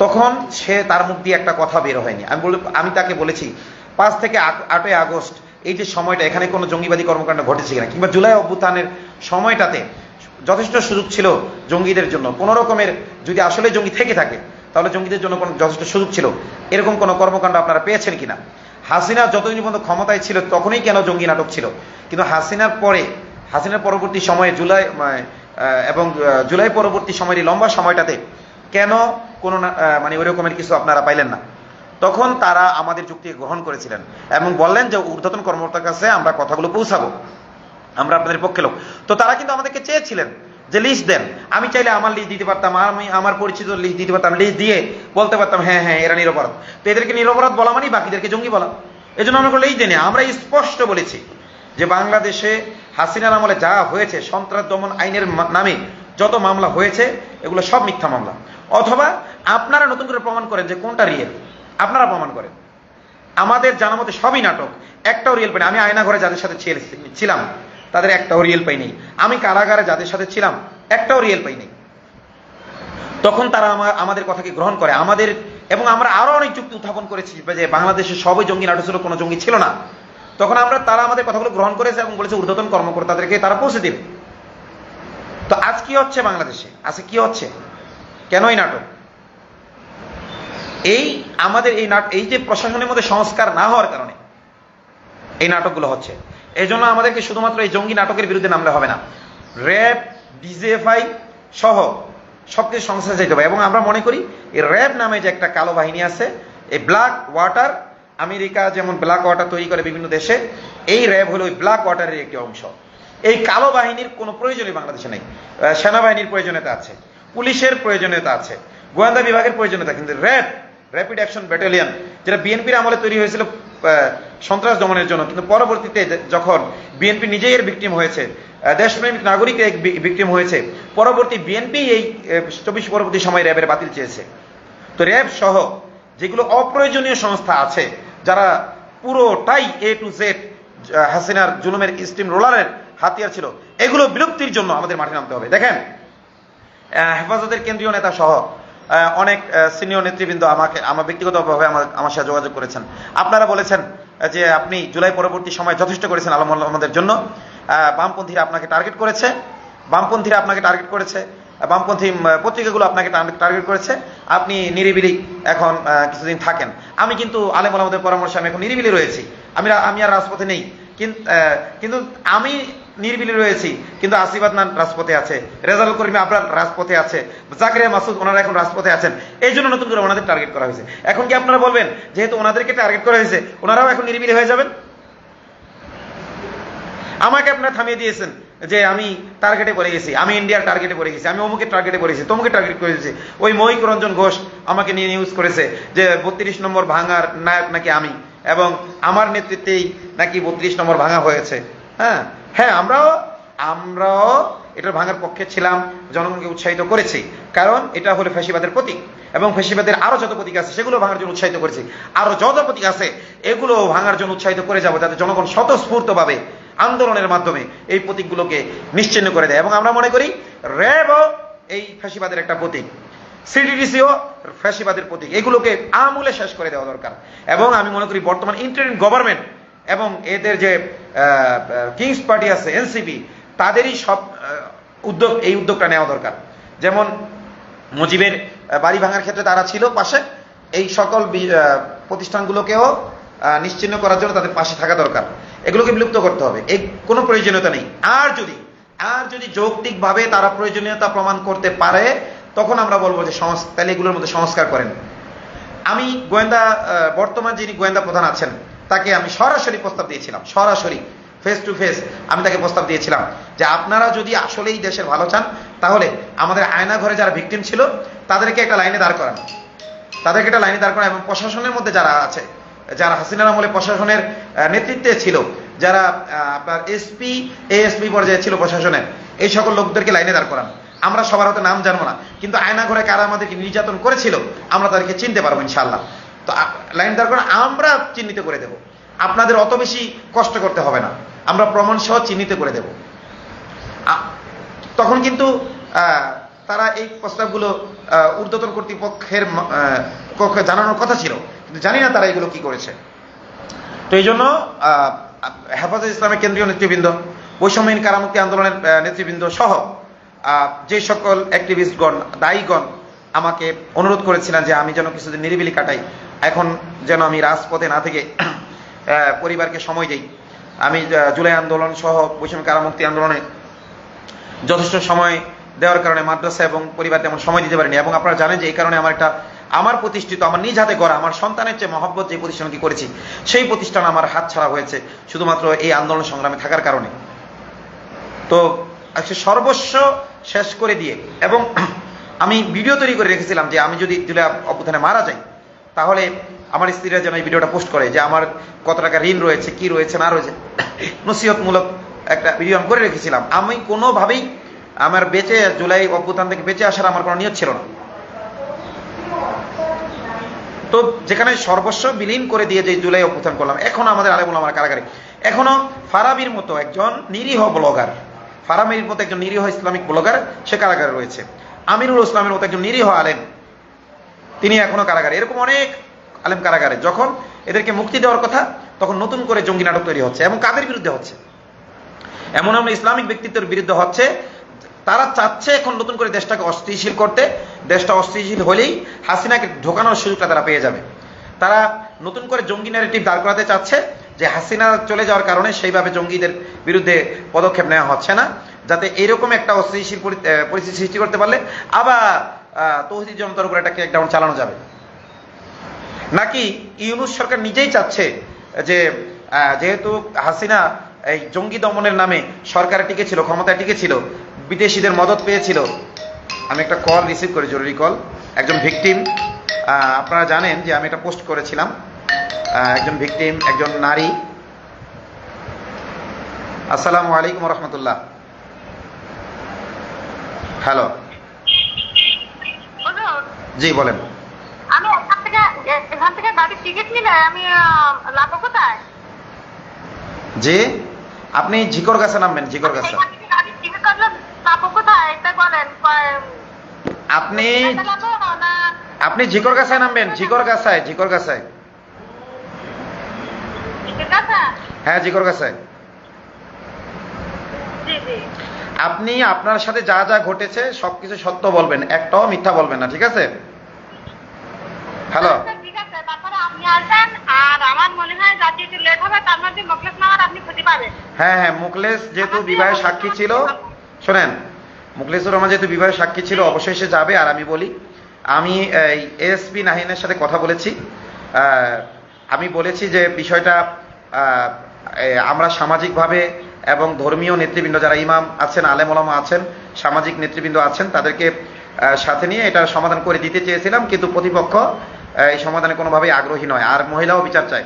তখন সে তার মুখ দিয়ে একটা কথা বের হয়নি। আমি তাকে বলেছি 5 থেকে 8ই আগস্ট এই যে সময়টা, এখানে কোনো জঙ্গিবাদী কর্মকাণ্ড ঘটেছে কিনা, কিংবা জুলাই অভ্যুত্থানের সময়টাতে যথেষ্ট সুযোগ ছিল জঙ্গিদের জন্য। কোনো রকমের যদি আসলে জঙ্গি থেকে থাকে তাহলে জঙ্গিদের জন্য কোনো যথেষ্ট সুযোগ ছিল, এরকম কোনো কর্মকাণ্ড আপনারা পেয়েছেন কিনা। হাসিনা যতদিন পর্যন্ত ক্ষমতায় ছিল তখনই কেন জঙ্গি নাটক ছিল, কিন্তু হাসিনার পরবর্তী সময়ে জুলাই পরবর্তী সময়ের এই লম্বা সময়টাতে কেন কোনো মানে ওই রকমের কিছু আপনারা পাইলেন না। তখন তারা আমাদের যুক্তি গ্রহণ করেছিলেন এবং বললেন যে ঊর্ধ্বতন কর্মকর্তার কাছে আমরা কথাগুলো পৌঁছাবো, আমরা আপনাদের পক্ষে লোক। তো তারা কিন্তু আমাদেরকে চেয়েছিলেন যে লিস্ট দেন। আমি চাইলে আমার লিস্ট দিতে পারতাম, আমি আমার পরিচিত লিস্ট দিতে পারতাম, লিস্ট দিয়ে বলতে পারতাম হ্যাঁ এরা নিরপরাধ। তো এদেরকে নিরপরাধ বলা মানেই বাকিদেরকে জঙ্গি বলা। এই জন্য আমরা লিস্ট দিই না। আমরা স্পষ্ট বলেছি যে বাংলাদেশে হাসিনার আমলে যা হয়েছে, সন্ত্রাস দমন আইনের নামে যত মামলা হয়েছে এগুলো সব মিথ্যা মামলা। অথবা আপনারা নতুন করে প্রমাণ করেন যে কোনটা রিয়েল, আপনারা প্রমাণ করেন। আমাদের জানা মতে সবই নাটক, একটাও রিয়েল পাইনি। আমি আয়না ঘরে যাদের সাথে ছিলাম তাদের একটাও রিয়েল পাইনি। আমি কারাগারে যাদের সাথে ছিলাম একটাও রিয়েল পাইনি। তখন তারা আমাদের কথাকে গ্রহণ করে এবং আমরা আরো অনেক যুক্তি উত্থাপন করেছি যে বাংলাদেশে সবই জঙ্গি নাটক ছিল, কোনো জঙ্গি ছিল না। তখন তারা আমাদের কথাগুলো গ্রহণ করেছে এবং বলেছে ঊর্ধ্বতন কর্মকর্তাদেরকে তারা পৌঁছে দেবে। তো আজ কি হচ্ছে বাংলাদেশে, আজকে কি হচ্ছে, কেন এই নাটক? এই যে প্রশাসনের মধ্যে সংস্কার না হওয়ার কারণে এই নাটকগুলো হচ্ছে। এই জন্য আমাদেরকে শুধুমাত্র এই জঙ্গি নাটকের বিরুদ্ধে নামলে হবে না, র্যাব, ডিজিএফআই সহ সবকিছু সংস্কার চাইতে হবে। এবং আমরা মনে করি এই র্যাব নামে যে একটা কালো বাহিনী আছে, এই ব্ল্যাক ওয়াটার, আমেরিকা যেমন ব্ল্যাক ওয়াটার তৈরি করে বিভিন্ন দেশে, এই র্যাব হলো ওই ব্ল্যাক ওয়াটারের একটি অংশ। এই কালো বাহিনীর কোনো প্রয়োজনই বাংলাদেশে নেই। সেনাবাহিনীর প্রয়োজনীয়তা আছে, পুলিশের প্রয়োজনীয়তা আছে, গোয়েন্দা বিভাগের প্রয়োজনীয়তা, কিন্তু র্যাব র্যাপিড অ্যাকশন ব্যাটালিয়ন, যেটা বিএনপির আমলে তৈরি হয়েছিল সন্ত্রাস দমনের জন্য, কিন্তু পরবর্তীতে যখন বিএনপি নিজেই এর ভিকটিম হয়েছে, দেশপ্রেমিক নাগরিক ভিকটিম হয়েছে, পরবর্তী বিএনপি এই 24 পরবর্তী সময় র্যাবের বাতিল চেয়েছে। তো র্যাব সহ যেগুলো অপ্রয়োজনীয় সংস্থা আছে, যারা পুরোটাই A to Z হাসিনার জুলুমের স্টিম রোলারের হাতিয়ার ছিল, এগুলো বিলুপ্তির জন্য আমাদের মাঠে নামতে হবে। দেখেন, হেফাজতের কেন্দ্রীয় নেতা সহ অনেক সিনিয়র নেতৃবৃন্দ আমার ব্যক্তিগতভাবে আমার সাথে যোগাযোগ করেছেন। আপনারা বলেছেন যে আপনি জুলাই পরবর্তী সময় যথেষ্ট করেছেন আমাদের জন্য। বামপন্থীরা আপনাকে টার্গেট করেছে, বামপন্থী পত্রিকাগুলো আপনাকে টার্গেট করেছে, আপনি নিরিবিলি এখন কিছুদিন থাকেন। আমি কিন্তু আলেম ওলামাদের পরামর্শে আমি এখন নিরিবিলি রয়েছি, আমি আর রাজপথে নেই, কিন্তু আমি নিরিবিলি রয়েছি, কিন্তু আসিফ আদনান রাজপথে আছে, রেজাউল করিম আবরার রাজপথে আছে, জাকিরিয়া মাসুদ ওনারা এখন রাজপথে আছেন। এই জন্য নতুন করে ওনাদের টার্গেট করা হয়েছে। এখন কি আপনারা বলবেন যেহেতু ওনাদেরকে টার্গেট করা হয়েছে ওনারাও এখন নিরিবিলি হয়ে যাবেন? আমাকে আপনারা থামিয়ে দিয়েছেন যে আমি টার্গেটে পড়ে গেছি, আমি ইন্ডিয়ার টার্গেটে পড়ে গেছি, আমি অমুকের টার্গেটে পড়েছি, তমুকে টার্গেট করেছি। ওই মহিক রঞ্জন ঘোষ আমাকে নিয়ে নিউজ করেছে যে 32 নম্বর ভাঙার নায়ক নাকি আমি, এবং আমার নেতৃত্বেই নাকি 32 নম্বর ভাঙা হয়েছে। হ্যাঁ, আমরাও এটার ভাঙার পক্ষে ছিলাম, জনগণকে উৎসাহিত করেছি, কারণ এটা হলো ফ্যাসিবাদের প্রতীক, এবং ফ্যাসিবাদের আরো যত প্রতীক আছে সেগুলো ভাঙার জন্য উৎসাহিত করেছি, আরো যত প্রতীক আছে এগুলো ভাঙার জন্য উৎসাহিত করে যাবো, যাতে জনগণ স্বতঃস্ফূর্তভাবে আন্দোলনের মাধ্যমে এই প্রতীকগুলোকে নিশ্চিহ্ন করে দেয়। এবং আমরা মনে করি র্যাবও এই ফ্যাসিবাদের একটা প্রতীক, সিডিডিসিও ফ্যাসিবাদের প্রতীক, এগুলোকে আমূলে শেষ করে দেওয়া দরকার। এবং আমি মনে করি বর্তমান ইন্টারিম গভর্নমেন্ট এবং এদের যে কিংস পার্টি আছে এনসিপি, তাদেরই সব এই উদ্যোগটা নেওয়া দরকার। যেমন মুজিবের বাড়ি ভাঙার ক্ষেত্রে তারা ছিল পাশে, এই সকল প্রতিষ্ঠানগুলোকেও নিশ্চিহ্ন করার জন্য তাদের পাশে থাকা দরকার, এগুলোকে বিলুপ্ত করতে হবে, এই কোনো প্রয়োজনীয়তা নেই। আর যদি যৌক্তিকভাবে তারা প্রয়োজনীয়তা প্রমাণ করতে পারে তখন আমরা বলবো যে তাহলে এগুলোর মধ্যে সংস্কার করেন। আমি বর্তমান যিনি গোয়েন্দা প্রধান আছেন তাকে আমি সরাসরি প্রস্তাব দিয়েছিলাম, সরাসরি ফেস টু ফেস আমি তাকে প্রস্তাব দিয়েছিলাম যে আপনারা যদি আসলেই দেশের ভালো চান তাহলে আমাদের আয়না ঘরে যারা ভিকটিম ছিল তাদেরকে একটা লাইনে দাঁড় করান, এবং প্রশাসনের মধ্যে যারা আছে, যারা হাসিনার আমলে প্রশাসনের নেতৃত্বে ছিল, যারা আপনার এএসপি পর্যায়ে ছিল প্রশাসনের, এই সকল লোকদেরকে লাইনে দাঁড় করান। আমরা সবার হয়তো নাম জানবো না, কিন্তু আয়না ঘরে কারা আমাদেরকে নির্যাতন করেছিল আমরা তাদেরকে চিনতে পারবো ইনশাআল্লাহ। তো লাইন দাঁড় করান, আমরা চিহ্নিত করে দেব, আপনাদের অত বেশি কষ্ট করতে হবে না, আমরা প্রমাণ সহ চিহ্নিত করে দেব। তখন কিন্তু তারা এই প্রস্তাবগুলো ঊর্ধ্বতন কর্তৃপক্ষের জানানোর কথা ছিল, কিন্তু জানি না তারা এগুলো কি করেছে। তো এই জন্য হেফাজত ইসলামের কেন্দ্রীয় নেতৃবৃন্দ, বৈষম্যহীন কারামুক্তি আন্দোলনের নেতৃবৃন্দ সহ যে সকল অ্যাক্টিভিস্টগণ, দায়ীগণ আমাকে অনুরোধ করেছিলেন যে আমি যেন কিছুদিন নিরিবিলি কাটাই, এখন যেন আমি রাজপথে না থেকে পরিবারকে সময় দিই। আমি জুলাই আন্দোলন সহ বৈষম্য কারামুক্তি আন্দোলনে যথেষ্ট সময় দেওয়ার কারণে মাদ্রাসা এবং পরিবার তেমন সময় দিতে পারিনি, এবং আপনারা জানেন যে এই কারণে আমার প্রতিষ্ঠিত, আমার নিজ হাতে গড়া, আমার সন্তানের চেয়ে মহব্বত যে প্রতিষ্ঠানটি করেছি সেই প্রতিষ্ঠান আমার হাত ছাড়া হয়েছে শুধুমাত্র এই আন্দোলন সংগ্রামে থাকার কারণে। তো সর্বস্ব শেষ করে দিয়ে, এবং আমি ভিডিও তৈরি করে রেখেছিলাম যে আমি যদি জুলাই অভ্যুত্থানে মারা যাই তাহলে আমার স্ত্রীরা যেন এই ভিডিওটা পোস্ট করে যে আমার কত টাকা ঋণ রয়েছে, কি রয়েছে না রয়েছে, নসিহতমূলক একটা ভিডিও আমি করে রেখেছিলাম। আমি কোনোভাবেই আমার জুলাই অভ্যুত্থান থেকে বেঁচে আসার আমার কোনো নিয়ত ছিল না। তো যেখানে সর্বস্ব বিলীন করে দিয়ে যে জুলাই অভ্যুত্থান করলাম, এখনো আমাদের আলেম ওলামার কারাগারে, এখনো ফারাবির মতো একজন নিরীহ ইসলামিক ব্লগার সে কারাগারে রয়েছে, আমিনুল ইসলামের মতো একজন নিরীহ আলেম তিনি এখনো কারাগারে, এরকম অনেক আলেম কারাগারে। যখন এদেরকে মুক্তি দেওয়ার কথা তখন নতুন করে জঙ্গি নাটক তৈরি হচ্ছে, এবং কাদের বিরুদ্ধে হচ্ছে? এমন ইসলামিক ব্যক্তিত্বের বিরুদ্ধে হচ্ছে। তারা চাচ্ছে এখন নতুন করে দেশটাকে অস্থিতিশীল করতে, দেশটা অস্থিতিশীল হলেই হাসিনাকে ঢোকানোর সুযোগটা তারা পেয়ে যাবে। তারা নতুন করে জঙ্গি ন্যারেটিভ দাঁড় করাতে চাচ্ছে যে হাসিনা চলে যাওয়ার কারণে সেইভাবে জঙ্গিদের বিরুদ্ধে পদক্ষেপ নেওয়া হচ্ছে না, যাতে এরকম একটা অস্থিতিশীল পরিস্থিতি সৃষ্টি করতে পারলে আবার তৌহিদি জনতার উপর একটা ক্র্যাকডাউন চালানো যাবে। নাকি ইউনূস সরকার নিজেই চাচ্ছে যে যেহেতু হাসিনা এই জঙ্গি দমনের নামে সরকারে টিকেছিল, ক্ষমতায় টিকেছিল, বিদেশিদের মদত পেয়েছিল। আমি একটা কল রিসিভ করি, জরুরি কল, একজন ভিকটিম আপনারা জানেন যে আমি একটা পোস্ট করেছিলাম, একজন ভিকটিম, একজন নারী। আসসালামু আলাইকুম রহমতুল্লাহ। হ্যালো, জি বলেন। আমি এখান থেকে গাড়ির টিকিট নিলে আমি লাভো কোথায়? জি, আপনি ঝিকর গাছে নামবেন, ঝিকর গাছে। এখান থেকে গাড়ির টিকিট কাটলে লাভো কোথায় এটা বলেন। আপনি না আপনি ঝিকর গাছায় নামবেন, ঝিকর গাছায়, ঝিকর গাছায়। ঠিক আছে। হ্যাঁ, ঝিকর গাছায়। জি জি। আপনি আপনার সাথে যা যা ঘটেছে সবকিছু সত্য বলবেন, একটাও মিথ্যা বলবেন না, ঠিক আছে? হ্যালো, আচ্ছা, ঠিক আছে। তারপরে আপনি আসবেন, আর আমার মনে হয় যাতে একটু লেট হবে তার মধ্যে মকলেস নামার আপনি খুঁজে পাবেন। হ্যাঁ হ্যাঁ, মুখলেস যেহেতু বিবাহের সাক্ষী ছিল, শোনেন, মুখলেসুর রহমান যেহেতু বিবাহের সাক্ষী ছিল, অবশ্যই সে যাবে। আর আমি বলি, আমি এএসপি নাহিনের সাথে কথা বলেছি। আমি বলেছি যে বিষয়টা আমরা সামাজিকভাবে এবং ধর্মীয় নেতৃবৃন্দ যারা ইমাম আছেন, আলেম ওলামা আছেন, সামাজিক নেতৃবৃন্দ আছেন, তাদেরকে সাথে নিয়ে এটা সমাধান করে দিতে চেয়েছিলাম, কিন্তু প্রতিপক্ষ এই সমাধানে কোনোভাবেই আগ্রহী নয়। আর মহিলাও বিচার চায়।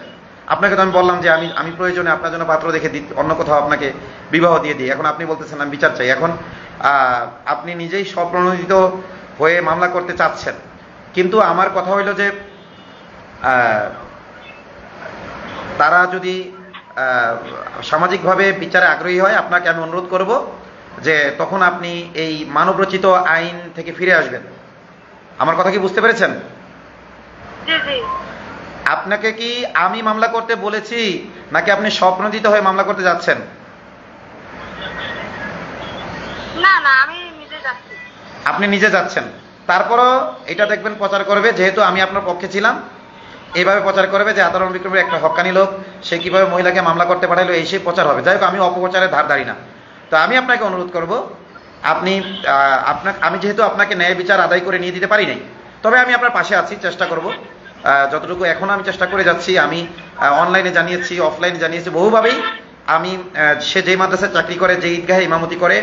আপনাকে তো আমি বললাম যে আমি প্রয়োজনে আপনার জন্য পাত্র দেখে অন্য কোথাও আপনাকে বিবাহ দিয়ে দিই। এখন আপনি বলতেছেন আমি বিচার চাই। এখন আপনি নিজেই স্বপ্রণোদিত হয়ে মামলা করতে চাচ্ছেন, কিন্তু আমার কথা হইল যে তারা যদি সামাজিকভাবে বিচারে আগ্রহী হয়, আপনাকে আমি অনুরোধ করব যে তখন আপনি এই মানবরচিত আইন থেকে ফিরে আসবেন। আমার কথা কি বুঝতে পেরেছেন? জি জি। আপনাকে কি আমি মামলা করতে বলেছি, নাকি আপনি স্বপ্নদিত হয়ে মামলা করতে যাচ্ছেন? না না, আমি নিজে যাচ্ছি। আপনি নিজে যাচ্ছেন। তারপরও এটা দেখবেন প্রচার করবে, যেহেতু আমি আপনার পক্ষে ছিলাম, এইভাবে প্রচার করবে যে আদারণ বিক্রমের একটা হক্কানি লোক, সে কিভাবে মহিলাকে মামলা করতে পাঠাইলো, এই সেই প্রচার হবে। যাই হোক, আমি অপপ্রচারের ধার ধারি না। তো আমি আপনাকে অনুরোধ করব, আপনি আমি যেহেতু আপনাকে ন্যায় বিচার আদায় করে নিয়ে দিতে পারি নাই, তবে আমি আপনার পাশে আছি, চেষ্টা করব যতটুকু এখনো আমি চেষ্টা করে যাচ্ছি। আমি অনলাইনে জানিয়েছি, অফলাইনে জানিয়েছি, বহুভাবেই। আমি সে যেই মাদ্রাসায় চাকরি করে, যে ঈদগাহে ইমামতি করে,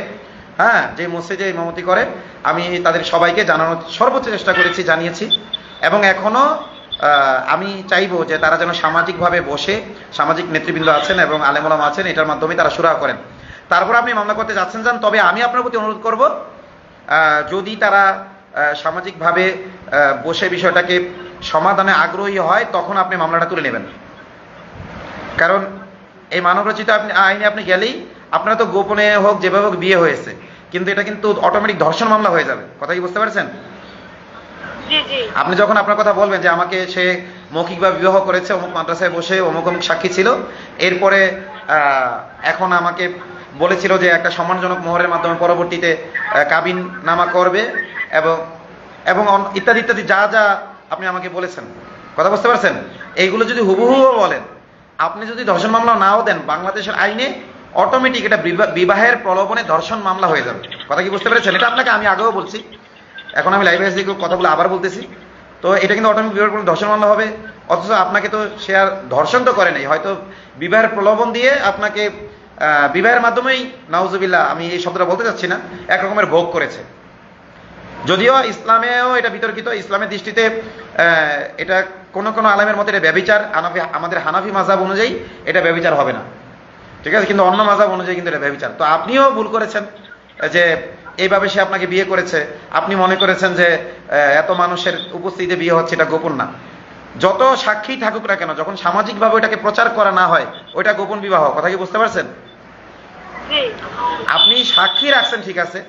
হ্যাঁ, যে মসজিদে ইমামতি করে, আমি তাদের সবাইকে জানানোর সর্বোচ্চ চেষ্টা করেছি, জানিয়েছি। এবং এখনো আমি চাইবো যে তারা যেন সামাজিকভাবে বসে, সামাজিক নেতৃবৃন্দ আছেন এবং আলেম ওলামা আছেন, এটার মাধ্যমে তারা সুরাহা করেন। তারপর আপনি মামলা করতে যাচ্ছেন যান। তবে আমি আপনার প্রতি অনুরোধ করব, যদি তারা সামাজিকভাবে বসে বিষয়টাকে সমাধানে আগ্রহী হয়, তখন আপনি মামলাটা তুলে নেবেন। কারণ এই মানবরচিত আইনে আপনি গেলেই আপনারা তো গোপনে হোক যেভাবে হোক বিয়ে হয়েছে, কিন্তু এটা কিন্তু অটোমেটিক ধর্ষণ মামলা হয়ে যাবে। কথা কি বুঝতে পারছেন? জি জি। আপনি যখন আপনার কথা বলবেন যে আমাকে সে মৌখিকভাবে বিবাহ করেছে, অমুক মাদ্রাসায় বসে অমুক অমুক সাক্ষী ছিল, এরপরে এখন আমাকে বলেছিল যে একটা সম্মানজনক মোহরের মাধ্যমে পরবর্তীতে কাবিন নামা করবে, এবং এবং ইত্যাদি ইত্যাদি যা যা আপনি আমাকে বলেছেন, কথা বুঝতে পারছেন? এইগুলো যদি হুবহু বলেন, আপনি যদি ধর্ষণ মামলা নাও দেন, বাংলাদেশের আইনে অটোমেটিক এটা বিবাহের প্রলোভনে ধর্ষণ মামলা হয়ে যাবে। কথা কি বুঝতে পেরেছেন? এটা আপনাকে আমি আগেও বলছি, এখন আমি লাইভে এসে কথাগুলো আবার বলতেছি। তো এটা কিন্তু অটোমেটিক বিবাহের প্রলোভনে ধর্ষণ মামলা হবে। অথচ আপনাকে তো সে আর ধর্ষণ তো করে নাই, হয়তো বিবাহের প্রলোভন দিয়ে আপনাকে বিবাহের মাধ্যমেই, নাউজুবিল্লাহ, আমি এই শব্দটা বলতে চাচ্ছি না, একরকমের ভোগ করেছে। যদিও ইসলামেও এটা বিতর্কিত, ইসলামের দৃষ্টিতে এটা কোন কোন আলেমের মতে এটা ব্যভিচার, আমাদের হানাফি মাযহাব অনুযায়ী এটা ব্যভিচার হবে না, ঠিক আছে, কিন্তু অন্য মাযহাব অনুযায়ী কিন্তু এটা ব্যভিচার। তো আপনিও ভুল করেছেন যে এইভাবে সে আপনাকে বিয়ে করেছে, আপনি মনে করেছেন যে এত মানুষের উপস্থিতিতে বিয়ে হচ্ছে, এটা গোপন না। যত সাক্ষী থাকুক না কেন, যখন সামাজিকভাবে ওটাকে প্রচার করা না হয়, ওইটা গোপন বিবাহ। কথা কি বুঝতে পারছেন? আপনি সাক্ষী রাখছেন, ঠিক আছে,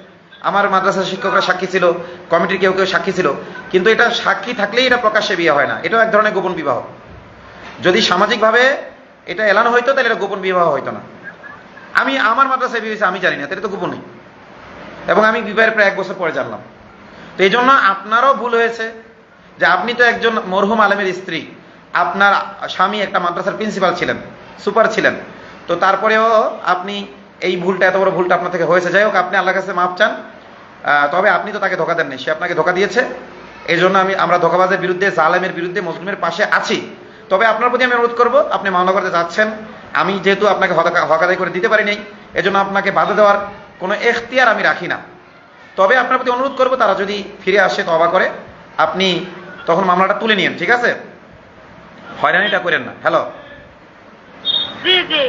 আমার মাদ্রাসার শিক্ষকরা সাক্ষী ছিল, কমিটির কেউ কেউ সাক্ষী ছিল, কিন্তু এটা সাক্ষী থাকলেই এটা প্রকাশ্যে বিয়ে হয় না, এটাও এক ধরনের গোপন বিবাহ। যদি সামাজিকভাবে এটা এলানো হইতো তাহলে এটা গোপন বিবাহ হইতো না। আমি আমার মাদ্রাসায় বিয়ে হয়েছে আমি জানি না, তাহলে তো গোপনই, এবং আমি বিবাহের প্রায় 1 বছর পরে জানলাম। তো এই জন্য আপনারও ভুল হয়েছে যে আপনি তো একজন মরহুম আলেমের স্ত্রী, আপনার স্বামী একটা মাদ্রাসার প্রিন্সিপাল ছিলেন, সুপার ছিলেন, তো তারপরেও আপনি এই ভুলটা, এত বড় ভুলটা আপনার থেকে হয়েছে। যাই হোক, আপনি আল্লাহর কাছে মাপ চান। তবে আপনি তো তাকে ধোকা দেননি, সে আপনাকে ধোকা দিয়েছে। এই জন্য আমরা ধোকাবাজের বিরুদ্ধে, জালেমের বিরুদ্ধে, মুসলিমের পাশে আছি। তবে আপনার প্রতি আমি অনুরোধ করবো, আপনি মামলা করতে যাচ্ছেন, আমি যেহেতু আপনাকে হক আদায় করে দিতে পারি নাই, এজন্য আপনাকে বাধা দেওয়ার কোনো এখতিয়ার আমি রাখি না। তবে আপনার প্রতি অনুরোধ করবো, তারা যদি ফিরে আসে তওবা করে, আপনি তখন মামলাটা তুলে নিয়েন, ঠিক আছে? হয়রানিটা করেন না। হ্যালো। জি জি।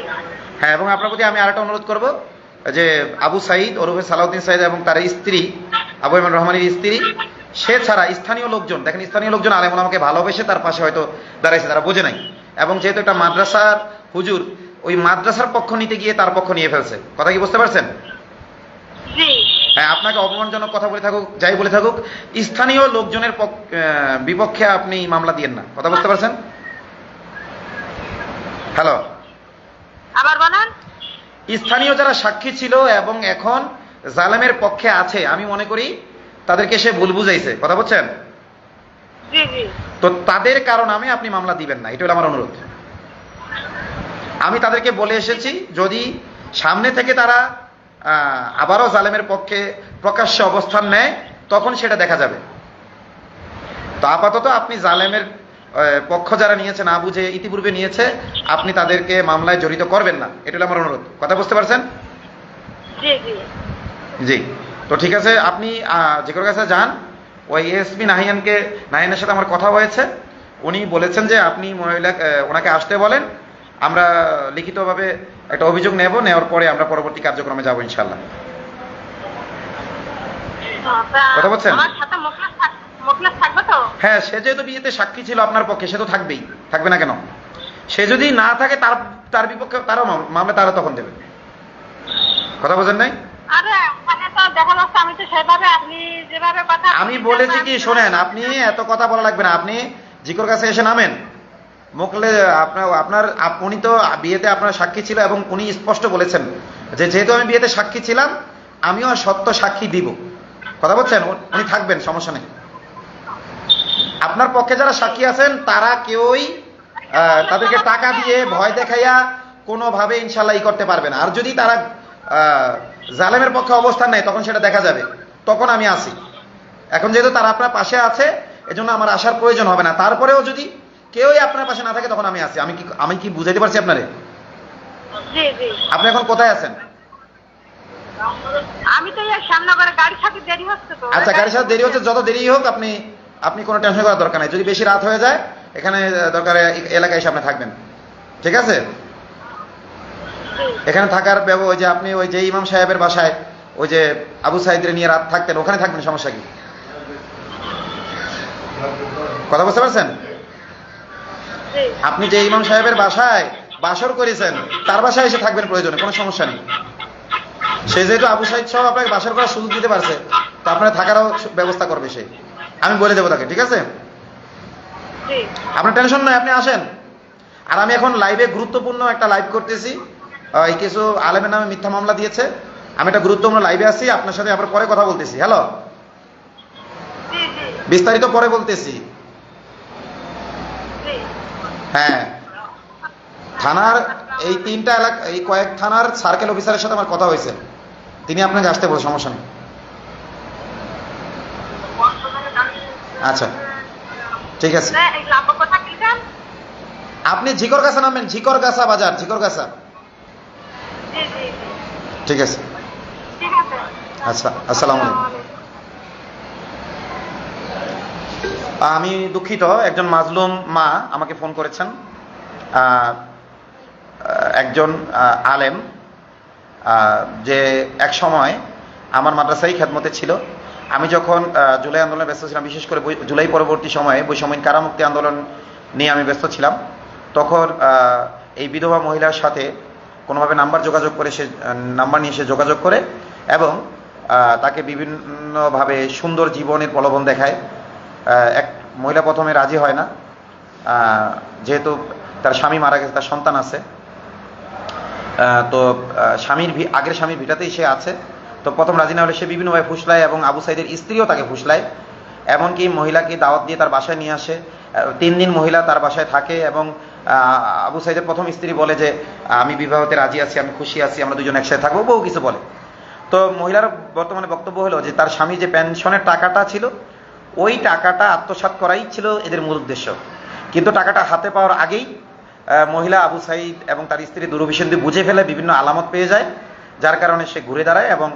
হ্যাঁ, এবং আপনার প্রতি আমি আরেকটা অনুরোধ করব যে আবু সাইদ ওরফে সালাউদ্দিন সাইদ এবং তার স্ত্রী আবু ইমান রহমানের স্ত্রী, সে ছাড়া স্থানীয় লোকজন, দেখেন স্থানীয় লোকজন আলেম ওলামাকে ভালোবেসে তার পাশে হয়তো দাঁড়াইছে, তারা বোঝে নাই। এবং যেহেতু একটা মাদ্রাসার হুজুর, ওই মাদ্রাসার পক্ষ নিতে গিয়ে তার পক্ষ নিয়ে ফেলছে। কথা কি বুঝতে পারছেন? জি। হ্যাঁ, আপনাকে অপমানজনক কথা বলে থাকুক, যাই বলে থাকুক, স্থানীয় লোকজনের বিপক্ষে আপনি মামলা দিয়েন না। কথা বুঝতে পারছেন? হ্যালো। আবার বলেন। স্থানীয় যারা সাক্ষী ছিল এবং এখন জালেমের পক্ষে আছে, আমি মনে করি তাদেরকে সে ভুল বুঝাইছে। কথা বলছেন? জি জি। তো তাদের কারণ আমি আপনি মামলা দিবেন না, এটা হলো আমার অনুরোধ। আমি তাদেরকে বলে এসেছি, যদি সামনে থেকে তারা আবারও জালেমের পক্ষে প্রকাশ্যে অবস্থান নেয়, তখন সেটা দেখা যাবে। তো আপাতত আপনি জালেমের পক্ষ যারা নিয়েছে, না বুঝে ইতিপূর্বে নিয়েছে, আপনি তাদেরকে মামলায় জড়িত করবেন না, এটা হলো আমার অনুরোধ। কথা বুঝতে পারছেন? জি জি। জি। তো ঠিক আছে, আপনি জিকর কাছে যান। ওই এসপি নাহিয়ানের সাথে আমার কথা হয়েছে, উনি বলেছেন যে আপনি ওনাকে আসতে বলেন, আমরা লিখিতভাবে একটা অভিযোগ নেওয়ার পরে আমরা পরবর্তী কার্যক্রমে যাবো ইনশাল্লাহ। কথা বলছেন? আমার সাথে মোকলেস থাকবে তো? হ্যাঁ, সে যেহেতু বিয়েতে সাক্ষী ছিল আপনার পক্ষে, সে তো থাকবেই, থাকবে না কেন? সে যদি না থাকে, তার বিপক্ষে তারও মামলা তারা তখন দেবে। কথা বোঝেন নাই? আরে ওখানে তো দেখা যাচ্ছে আমি তো সেভাবে আপনি যেভাবে কথা আমি বলেছি কি, শোনেন, আপনি এত কথা বলা লাগবে না, আপনি জিকোর কাছে এসে নামেন। মোকলে উনি তো বিয়েতে আপনার সাক্ষী ছিল এবং উনি স্পষ্ট বলেছেন যে যেহেতু আমি বিয়েতে সাক্ষী ছিলাম, আমিও সত্য সাক্ষী দিব। কথা বলছেন? উনি থাকবেন, সমস্যা নেই। আপনার পক্ষে যারা সাক্ষী আছেন তারা কেউই তাদেরকে টাকা দিয়ে ভয় দেখাইয়া কোনোভাবে ইনশাল্লাহ করতে পারবে না। আর যদি তারা জালেমের পক্ষে অবস্থান নেয়, তখন সেটা দেখা যাবে, তখন আমি আসি। এখন যেহেতু তারা আপনার পাশে আছে, এজন্য আমার আসার প্রয়োজন হবে না। তারপরেও যদি কেউই আপনার পাশে না থাকে, তখন আমি আসি। আমি কি বুঝাইতে পারছি আপনারে? জি জি। আপনি এখন কোথায় আছেন? আমি তো এই সামনে করে গাড়ির সাথে দেরি হচ্ছে তো। আচ্ছা, গাড়ির সাথে দেরি হচ্ছে, যত দেরি হোক আপনি কোনো টেনশন করার দরকার নাই। যদি বেশি রাত হয়ে যায়, এখানে দরকার এলাকায় এসে আপনি থাকবেন, ঠিক আছে? এখানে থাকার ওই যে আপনি ওই যে ইমাম সাহেবের বাসায় ওই যে আবু সাইদের নিয়ে রাত থাকতেন, ওখানে থাকবেন, সমস্যা কি? কথা বুঝতে পারছেন? আপনি যে ইমাম সাহেবের বাসায় বাসর করেছেন, তার বাসায় এসে থাকবেন প্রয়োজনে, কোনো সমস্যা নেই। সে যেহেতু আবু সাইদ সব আপনাকে বাসর করার সুযোগ দিতে পারছে, তো আপনার থাকারও ব্যবস্থা করবে সে, আমি বলে দেবো তাকে, ঠিক আছে? আপনার টেনশন নয়, আপনি আসেন। আর আমি এখন লাইভে গুরুত্বপূর্ণ একটা লাইভ করতেছি, এই কিছু আলেমের নামে মিথ্যা মামলা দিয়েছে, আমি একটা গুরুত্বপূর্ণ লাইভে আছি, আপনার সাথে আবার পরে কথা বলতেছি। হ্যালো, বিস্তারিত পরে বলতেছি। হ্যাঁ, থানার এই 3টা এলাকা, এই কয়েক থানার সার্কেল অফিসারের সাথে আমার কথা হয়েছে, তিনি আপনাকে আসতে বলে, সমস্যা নেই। আচ্ছা, ঠিক আছে। আপনি ঝিকর গাছা নামবেন, ঝিকর গাছা বাজার, ঝিকর গাছা। ঠিক আছে, আচ্ছা, আসসালামু আলাইকুম। আমি দুঃখিত, একজন মাজলুম মা আমাকে ফোন করেছেন, একজন আলেম যে এক সময় আমার মাদ্রাসায় খেদমতে ছিল। আমি যখন জুলাই আন্দোলনে ব্যস্ত ছিলাম, বিশেষ করে জুলাই পরবর্তী সময়ে বৈষম্যহীন কারামুক্তি আন্দোলন নিয়ে আমি ব্যস্ত ছিলাম, তখন এই বিধবা মহিলার সাথে কোনোভাবে যোগাযোগ করে সে নাম্বার নিয়ে সে যোগাযোগ করে এবং তাকে বিভিন্নভাবে সুন্দর জীবনের প্রলোভন দেখায়। এক মহিলা প্রথমে রাজি হয় না, যেহেতু তার স্বামী মারা গেছে, তার সন্তান আছে, তো আগের স্বামীর ভিটাতেই সে আছে। তো প্রথম রাজি না হলে সে বিভিন্নভাবে ফুসলায় এবং আবু সাইদের স্ত্রীও তাকে ফুসলায়, এমনকি মহিলাকে দাওয়াত দিয়ে তার বাসায় নিয়ে আসে। 3 দিন মহিলা তার বাসায় থাকে এবং আবু সাইদের প্রথম স্ত্রী বলে যে আমি বিবাহতে রাজি আছি, আমি খুশি আছি, আমরা দুজন একসাথে থাকবো, বহু কিছু বলে। তো মহিলার বর্তমানে বক্তব্য হলো যে তার স্বামী যে পেনশনের টাকাটা ছিল, ওই টাকাটা আত্মসাৎ করাই ছিল এদের মূল উদ্দেশ্য। কিন্তু টাকাটা হাতে পাওয়ার আগেই মহিলা আবু সাইদ এবং তার স্ত্রী দুরভিসন্ধি বুঝে ফেলে, বিভিন্ন আলামত পেয়ে যায়, যার কারণে সে ঘুরে দাঁড়ায় এবং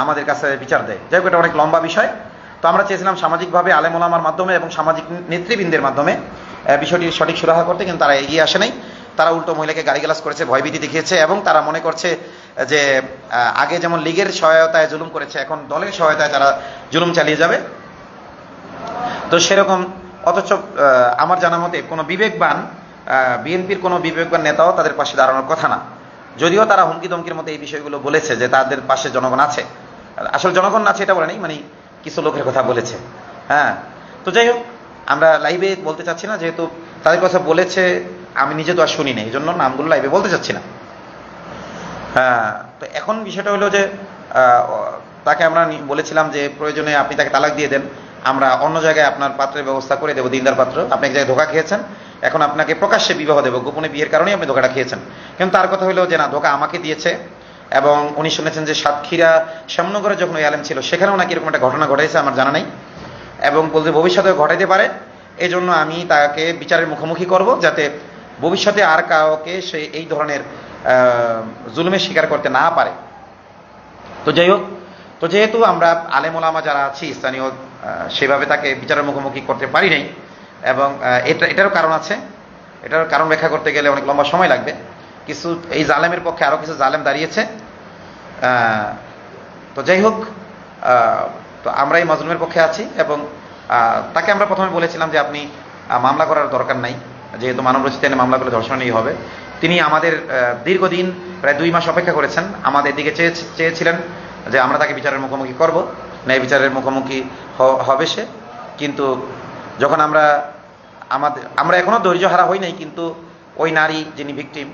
আমাদের কাছে বিচার দেয়। যাই হোক, এটা অনেক লম্বা বিষয়, তো আমরা চেয়েছিলাম সামাজিকভাবে আলেম ওলামার মাধ্যমে এবং সামাজিক নেতৃবৃন্দের মাধ্যমে বিষয়টি সঠিক সুরাহা করতে, কিন্তু তারা এগিয়ে আসে নাই। তারা উল্টো মহিলাকে গালিগালাজ করেছে, ভয়ভীতি দেখিয়েছে, এবং তারা মনে করছে যে আগে যেমন লীগের সহায়তায় জুলুম করেছে, এখন দলের সহায়তায় তারা জুলুম চালিয়ে যাবে। তো সেরকম, অথচ আমার জানা মতে কোনো বিবেকবান বিএনপির কোনো বিবেকবান নেতাও তাদের পাশে দাঁড়ানোর কথা না। যদিও তারা হুমকি ধমকির মতো এই বিষয়গুলো বলেছে যে তাদের পাশে জনগণ আছে, আসলে জনগণ আছে এটা বলে নেই, মানে কিছু লোকের কথা বলেছে। হ্যাঁ, তো যাই হোক, আমরা লাইভে বলতে চাচ্ছি না, যেহেতু তাদের কথা বলেছে, আমি নিজে তো আর শুনি না, এই জন্য নামগুলো লাইভে বলতে চাচ্ছি না। হ্যাঁ, তো এখন বিষয়টা হলো যে তাকে আমরা বলেছিলাম যে প্রয়োজনে আপনি তাকে তালাক দিয়ে দেন, আমরা অন্য জায়গায় আপনার পাত্রের ব্যবস্থা করে দেবো, দিনদার পাত্র। আপনি এক জায়গায় ধোকা খেয়েছেন, এখন আপনাকে প্রকাশ্যে বিবাহ দেবো, গোপনে বিয়ের কারণেই আপনি ধোকাটা খেয়েছেন। কিন্তু তার কথা হলো যে না, ধোকা আমাকে দিয়েছে, এবং উনি শুনেছেন যে সাতক্ষীরা শ্যামনগরে যখন ওই আলেম ছিল সেখানেও নাকি এরকম একটা ঘটনা ঘটেছে, আমার জানা নেই, এবং বলতে ভবিষ্যতে ঘটাইতে পারে। এই জন্য আমি তাকে বিচারের মুখোমুখি করব, যাতে ভবিষ্যতে আর কাউকে সে এই ধরনের জুলুমের শিকার করতে না পারে। তো যাই হোক, তো যেহেতু আমরা আলেম ওলামা যারা আছি স্থানীয়, সেভাবে তাকে বিচারের মুখোমুখি করতে পারি নাই, এবং এটারও কারণ আছে। এটার কারণ ব্যাখ্যা করতে গেলে অনেক লম্বা সময় লাগবে। কিছু এই জালেমের পক্ষে আরও কিছু জালেম দাঁড়িয়েছে। তো যাই হোক, তো আমরা এই মাজলুমের পক্ষে আছি, এবং তাকে আমরা প্রথমে বলেছিলাম যে আপনি মামলা করার দরকার নাই, যেহেতু মানবরচিত আইনে মামলা করলে ধর্ষণই হবে। তিনি আমাদের দীর্ঘদিন প্রায় 2 মাস অপেক্ষা করেছেন, আমাদের দিকে চেয়েছিলেন যে আমরা তাকে বিচারের মুখোমুখি করব, ন্যায় বিচারের মুখোমুখি হবে সে। কিন্তু যখন আমরা এখনো ধৈর্য হারা হই নাই, কিন্তু ওই নারী যিনি ভিকটিম,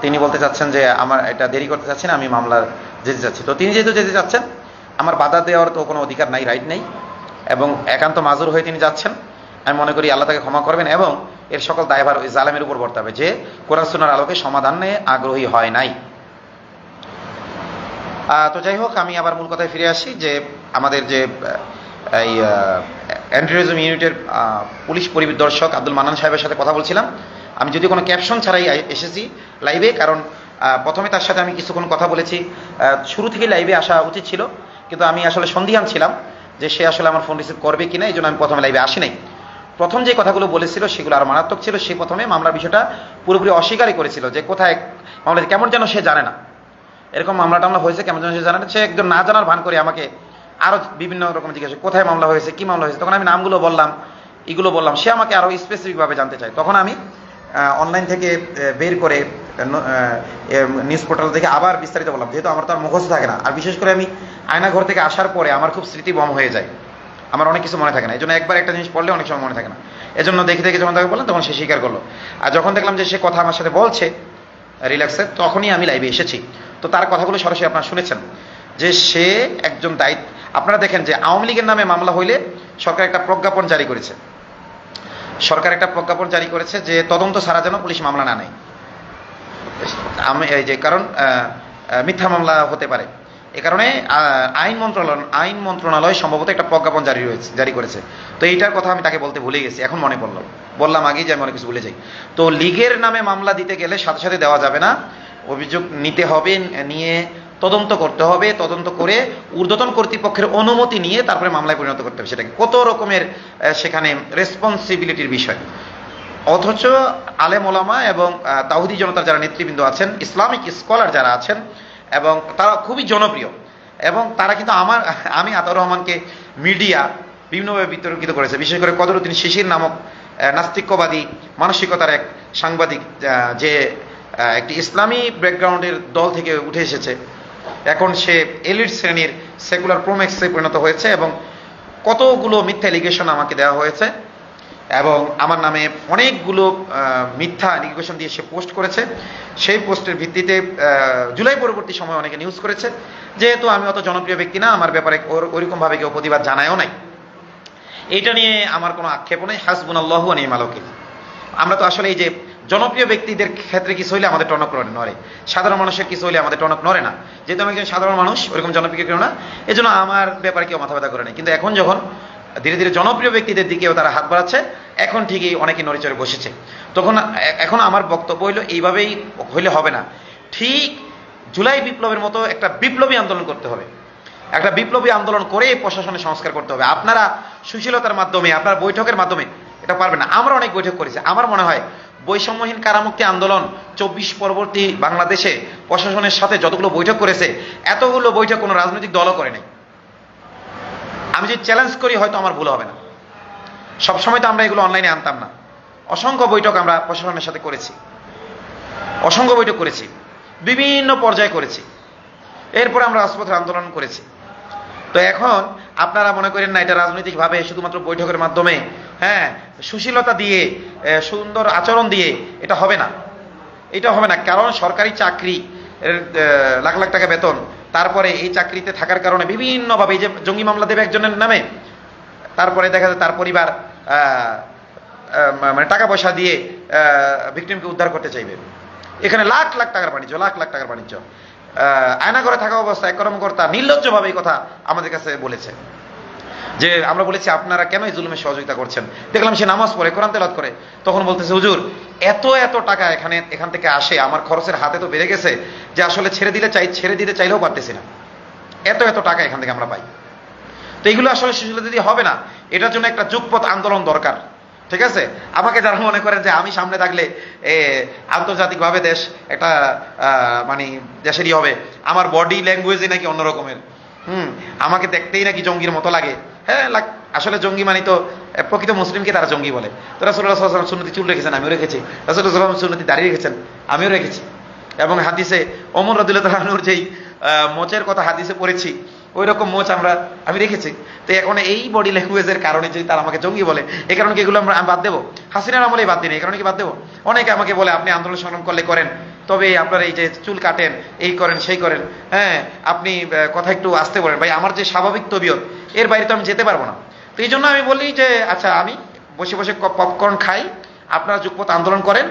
তিনি বলতে চাচ্ছেন যে আমার এটা দেরি করতে চাচ্ছি না, আমি মামলা যেতে চাচ্ছি। তো তিনি যেহেতু যেতে চাচ্ছেন, আমার বাধা দেওয়ার তো কোনো অধিকার নাই, রাইট নেই, এবং একান্ত মাজুর হয়ে তিনি যাচ্ছেন। আমি মনে করি আল্লাহ তাকে ক্ষমা করবেন, এবং এর সকল দায়ভার ওই জালেমের উপর বর্তাবে যে কোরআন সুন্নাহর আলোকে সমাধান নিয়ে আগ্রহী হয় নাই। তো যাই হোক, আমি আবার মূল কথায় ফিরে আসি যে আমাদের যে এই অ্যান্টি টেররিজম ইউনিটের পুলিশ পরিদর্শক আব্দুল মান্নান সাহেবের সাথে কথা বলছিলাম। আমি যদি কোনো ক্যাপশন ছাড়াই এসেছি লাইভে, কারণ প্রথমে তার সাথে আমি কিছুক্ষণ কথা বলেছি। শুরু থেকে লাইভে আসা উচিত ছিল, কিন্তু আমি আসলে সন্দিহান ছিলাম যে সে আসলে আমার ফোন রিসিভ করবে কিনা, এই জন্য আমি প্রথমে লাইভে আসি নাই। প্রথম যে কথাগুলো বলেছিল সেগুলো আর মারাত্মক ছিল। সে প্রথমে মামলার বিষয়টা পুরোপুরি অস্বীকারই করেছিল, যে কোথায় মামলা, কেমন যেন সে জানে না, এরকম মামলা টামলা হয়েছে কেমন যেন সে জানে না। সে একজন না জানার ভান করে আমাকে আরও বিভিন্ন রকম জিজ্ঞাসা, কোথায় মামলা হয়েছে, কি মামলা হয়েছে। তখন আমি নামগুলো বললাম, এগুলো বললাম, সে আমাকে আরও স্পেসিফিকভাবে জানতে চায়। তখন আমি অনলাইন থেকে বের করে নিউজ পোর্টাল থেকে আবার বিস্তারিত বললাম, যেহেতু আমার তো আর মুখস্থ থাকে না। আর বিশেষ করে আমি আয়নাঘর থেকে আসার পরে আমার খুব স্মৃতি বম হয়ে যায়, আমার অনেক কিছু মনে থাকে না। এই জন্য একবার একটা জিনিস পড়লে অনেক সময় মনে থাকে না। এজন্য দেখে দেখে যখন তাকে বললাম, তখন সে স্বীকার করলো। আর যখন দেখলাম যে সে কথা আমার সাথে বলছে রিল্যাক্সে, তখনই আমি লাইভে এসেছি। তো তার কথাগুলো সরাসরি আপনারা শুনেছেন, যে সে একজন দায়িত্ব। আপনারা দেখেন যে আওয়ামী লীগের নামে মামলা হইলে সরকার একটা প্রজ্ঞাপন জারি করেছে, যে তদন্ত ছাড়া যেন পুলিশ মামলা না নেয়। এই যে কারণ মিথ্যা মামলা হতে পারে, এ কারণে আইন মন্ত্রণালয় সম্ভবত একটা প্রজ্ঞাপন জারি করেছে। তো এইটার কথা আমি তাকে বলতে ভুলে গেছি, এখন মনে পড়লো, বললাম আগেই যে আমি অনেক কিছু ভুলে যাই। তো লীগের নামে মামলা দিতে গেলে সাথে সাথে দেওয়া যাবে না, অভিযোগ নিতে হবে, নিয়ে তদন্ত করতে হবে, তদন্ত করে ঊর্ধ্বতন কর্তৃপক্ষের অনুমতি নিয়ে তারপরে মামলায় পরিণত করতে হবে। সেটাকে কত রকমের সেখানে রেসপন্সিবিলিটির বিষয়। অথচ আলেম ওলামা এবং তাওহীদি জনতার যারা নেতৃবৃন্দ আছেন, ইসলামিক স্কলার যারা আছেন, এবং তারা খুবই জনপ্রিয়, এবং তারা কিন্তু আমি আতাউর রহমানকে মিডিয়া বিভিন্নভাবে বিতর্কিত করেছে। বিশেষ করে কদরুদ্দিন শিশির নামক নাস্তিক্যবাদী মানসিকতার এক সাংবাদিক, যে একটি ইসলামী ব্যাকগ্রাউন্ডের দল থেকে উঠে এসেছে, এখন সে এলিট শ্রেণীর সেকুলার প্রোম্যাক্সে পরিণত হয়েছে, এবং কতগুলো মিথ্যা এলিগেশন আমাকে দেওয়া হয়েছে, এবং আমার নামে অনেকগুলো মিথ্যা এলিগেশন দিয়ে সে পোস্ট করেছে। সেই পোস্টের ভিত্তিতে জুলাই পরবর্তী সময় অনেকে নিউজ করেছে। যেহেতু আমি অত জনপ্রিয় ব্যক্তি না, আমার ব্যাপারে ওইরকমভাবে কেউ প্রতিবাদ জানায়ও নাই। এইটা নিয়ে আমার কোনো আক্ষেপও নেই। হাসবুনাল্লাহু ওয়া নি'মাল ওয়াকিল। আমরা তো আসলে এই যে জনপ্রিয় ব্যক্তিদের ক্ষেত্রে কিছু হইলে আমাদের টনক নড়ে, সাধারণ মানুষের কিছু হইলে আমাদের টনক নড়ে না। যেহেতু আমি একজন সাধারণ মানুষ, ওইরকম জনপ্রিয় কেউ না, এই জন্য আমার ব্যাপারে কেউ মাথা ব্যথা করে নেই। কিন্তু এখন যখন ধীরে ধীরে জনপ্রিয় ব্যক্তিদের দিকেও তারা হাত বাড়াচ্ছে, এখন ঠিকই অনেকে নড়েচড়ে বসেছে। এখন আমার বক্তব্য হইলো, এইভাবেই হইলে হবে না, ঠিক জুলাই বিপ্লবের মতো একটা বিপ্লবী আন্দোলন করতে হবে। একটা বিপ্লবী আন্দোলন করে প্রশাসনের সংস্কার করতে হবে। আপনারা সুশীলতার মাধ্যমে, আপনার বৈঠকের মাধ্যমে এটা পারবেন না। আমরা অনেক বৈঠক করেছি। আমার মনে হয় বৈষম্যহীন কারামুক্তি আন্দোলন 24 পরবর্তী বাংলাদেশে প্রশাসনের সাথে যতগুলো বৈঠক করেছে, এতগুলো বৈঠক কোনো রাজনৈতিক দলও করে নাই। আমি যদি চ্যালেঞ্জ করি হয়তো আমার ভুল হবে না। সবসময় তো আমরা এগুলো অনলাইনে আনতাম না। অসংখ্য বৈঠক আমরা প্রশাসনের সাথে করেছি, অসংখ্য বৈঠক করেছি, বিভিন্ন পর্যায়ে করেছি। এরপরে আমরা রাজপথের আন্দোলন করেছি। তো এখন আপনারা মনে করেন না এটা রাজনৈতিকভাবে শুধুমাত্র বৈঠকের মাধ্যমে, হ্যাঁ, সুশীলতা দিয়ে, সুন্দর আচরণ দিয়ে এটা হবে না। এটা হবে না। কারণ সরকারি চাকরি, লাখ লাখ টাকা বেতন, তারপরে এই চাকরিতে থাকার কারণে বিভিন্নভাবে এই যে জঙ্গি মামলা দেবে একজনের নামে, তারপরে দেখা যায় তার পরিবার মানে টাকা পয়সা দিয়ে ভিকটিমকে উদ্ধার করতে চাইবে। এখানে লাখ লাখ টাকার বাণিজ্য, লাখ লাখ টাকার বাণিজ্য। আয়না ঘরে থাকা অবস্থায় কর্মকর্তা নির্লজ্জভাবে এই কথা আমাদের কাছে বলেছে যে আমরা বলেছি আপনারা কেন এই জুলুমের সহযোগিতা করছেন। দেখলাম সে নামাজ পড়ে, কোরআন তেলাওয়াত করে, তখন বলতেছে হুজুর এত এত টাকা এখান থেকে আসে, আমার খরচের হাতে তো বেড়ে গেছে যে আসলে ছেড়ে দিতে চাইলেও পারতেছি না, এত এত টাকা এখান থেকে আমরা পাই। তো এইগুলো আসলে সুশীলতা দিদি হবে না। এটার জন্য একটা যুগপৎ আন্দোলন দরকার। ঠিক আছে? আমাকে যারা মনে করেন যে আমি সামনে থাকলে আন্তর্জাতিকভাবে দেশ একটা মানে দেশেরই হবে, আমার বডি ল্যাঙ্গুয়েজই নাকি অন্যরকমের, আমাকে দেখতেই নাকি জঙ্গির মতো লাগে, হ্যাঁ আসলে জঙ্গি মানে তো প্রকৃত মুসলিমকে তারা জঙ্গি বলে। তো রাসূলুল্লাহ সাল্লাল্লাহু আলাইহি ওয়াসাল্লাম সুন্নতি চুল রেখেছেন, আমিও রেখেছি। রাসূলুল্লাহ সাল্লাল্লাহু আলাইহি ওয়াসাল্লাম সুন্নতি দাড়ি রেখেছেন, আমিও রেখেছি। এবং হাদিসে ওমর রাদিয়াল্লাহু তাআলা আনহুর যেই মোচের কথা হাদিসে পড়েছি, ওই রকম মোচ আমি রেখেছি। তো এখন এই বডি ল্যাঙ্গুয়েজের কারণে যদি তারা আমাকে জঙ্গি বলে, এই কারণে কি এগুলো আমরা বাদ দেবো? হাসিনার আমলেই বাদ দিন, এই কারণে কি বাদ দেবো? অনেকে আমাকে বলে আপনি আন্দোলন সংগ্রাম করলে করেন, তবে আপনার এই যে চুল কাটেন, এই করেন সেই করেন, হ্যাঁ আপনি কথা একটু আসতে বলেন। ভাই আমার যে স্বাভাবিক তবিয়ত, এর বাইরে তো আমি যেতে পারবো না। তো এই জন্য আমি বলি যে আচ্ছা আমি বসে বসে পপকর্ন খাই, আপনারা যুগপৎ আন্দোলন করেন,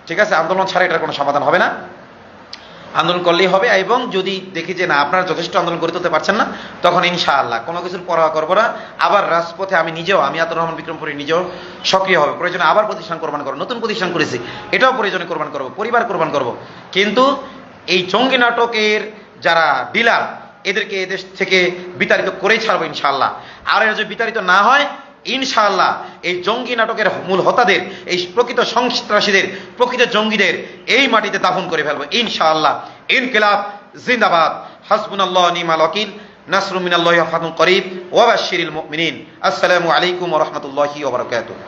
ঠিক আছে? আন্দোলন ছাড়া এটার কোনো সমাধান হবে না, আন্দোলন করলেই হবে। এবং যদি দেখি যে না আপনারা যথেষ্ট আন্দোলন গড়ে তুলতে পারছেন না, তখন ইনশাআল্লাহ কোনো কিছুর পরোয়া করবো না, আবার রাজপথে আমি আতাউর রহমান বিক্রমপুরী নিজেও সক্রিয় হবে। প্রয়োজনে আবার প্রতিষ্ঠান কোরবান করবো, নতুন প্রতিষ্ঠান করেছি, এটাও প্রয়োজনে কোরবান করবো, পরিবার কোরবান করবো। কিন্তু এই জঙ্গি নাটকের যারা ডিলার, এদেরকে এদেশ থেকে বিতাড়িত করেই ছাড়বো ইনশাআল্লাহ। আর এরা যদি বিতাড়িত না হয়, ইনশাআল্লাহ এই জঙ্গি নাটকের মূল হোতাদের, এই প্রকৃত সন্ত্রাসীদের, প্রকৃত জঙ্গিদের এই মাটিতে দাফন করে ফেলবো ইনশাআল্লাহ। ইনকিলাব জিন্দাবাদ। হাসবুনাল্লাহু ওয়া নি'মাল ওয়াকিল। নাসরুম মিনাল্লাহি ওয়া ফাতহুন করিব ওয়া বাশশিরিল মুমিনিন। আসসালামু আলাইকুম ওয়া রাহমাতুল্লাহি ওয়া বারাকাতুহু।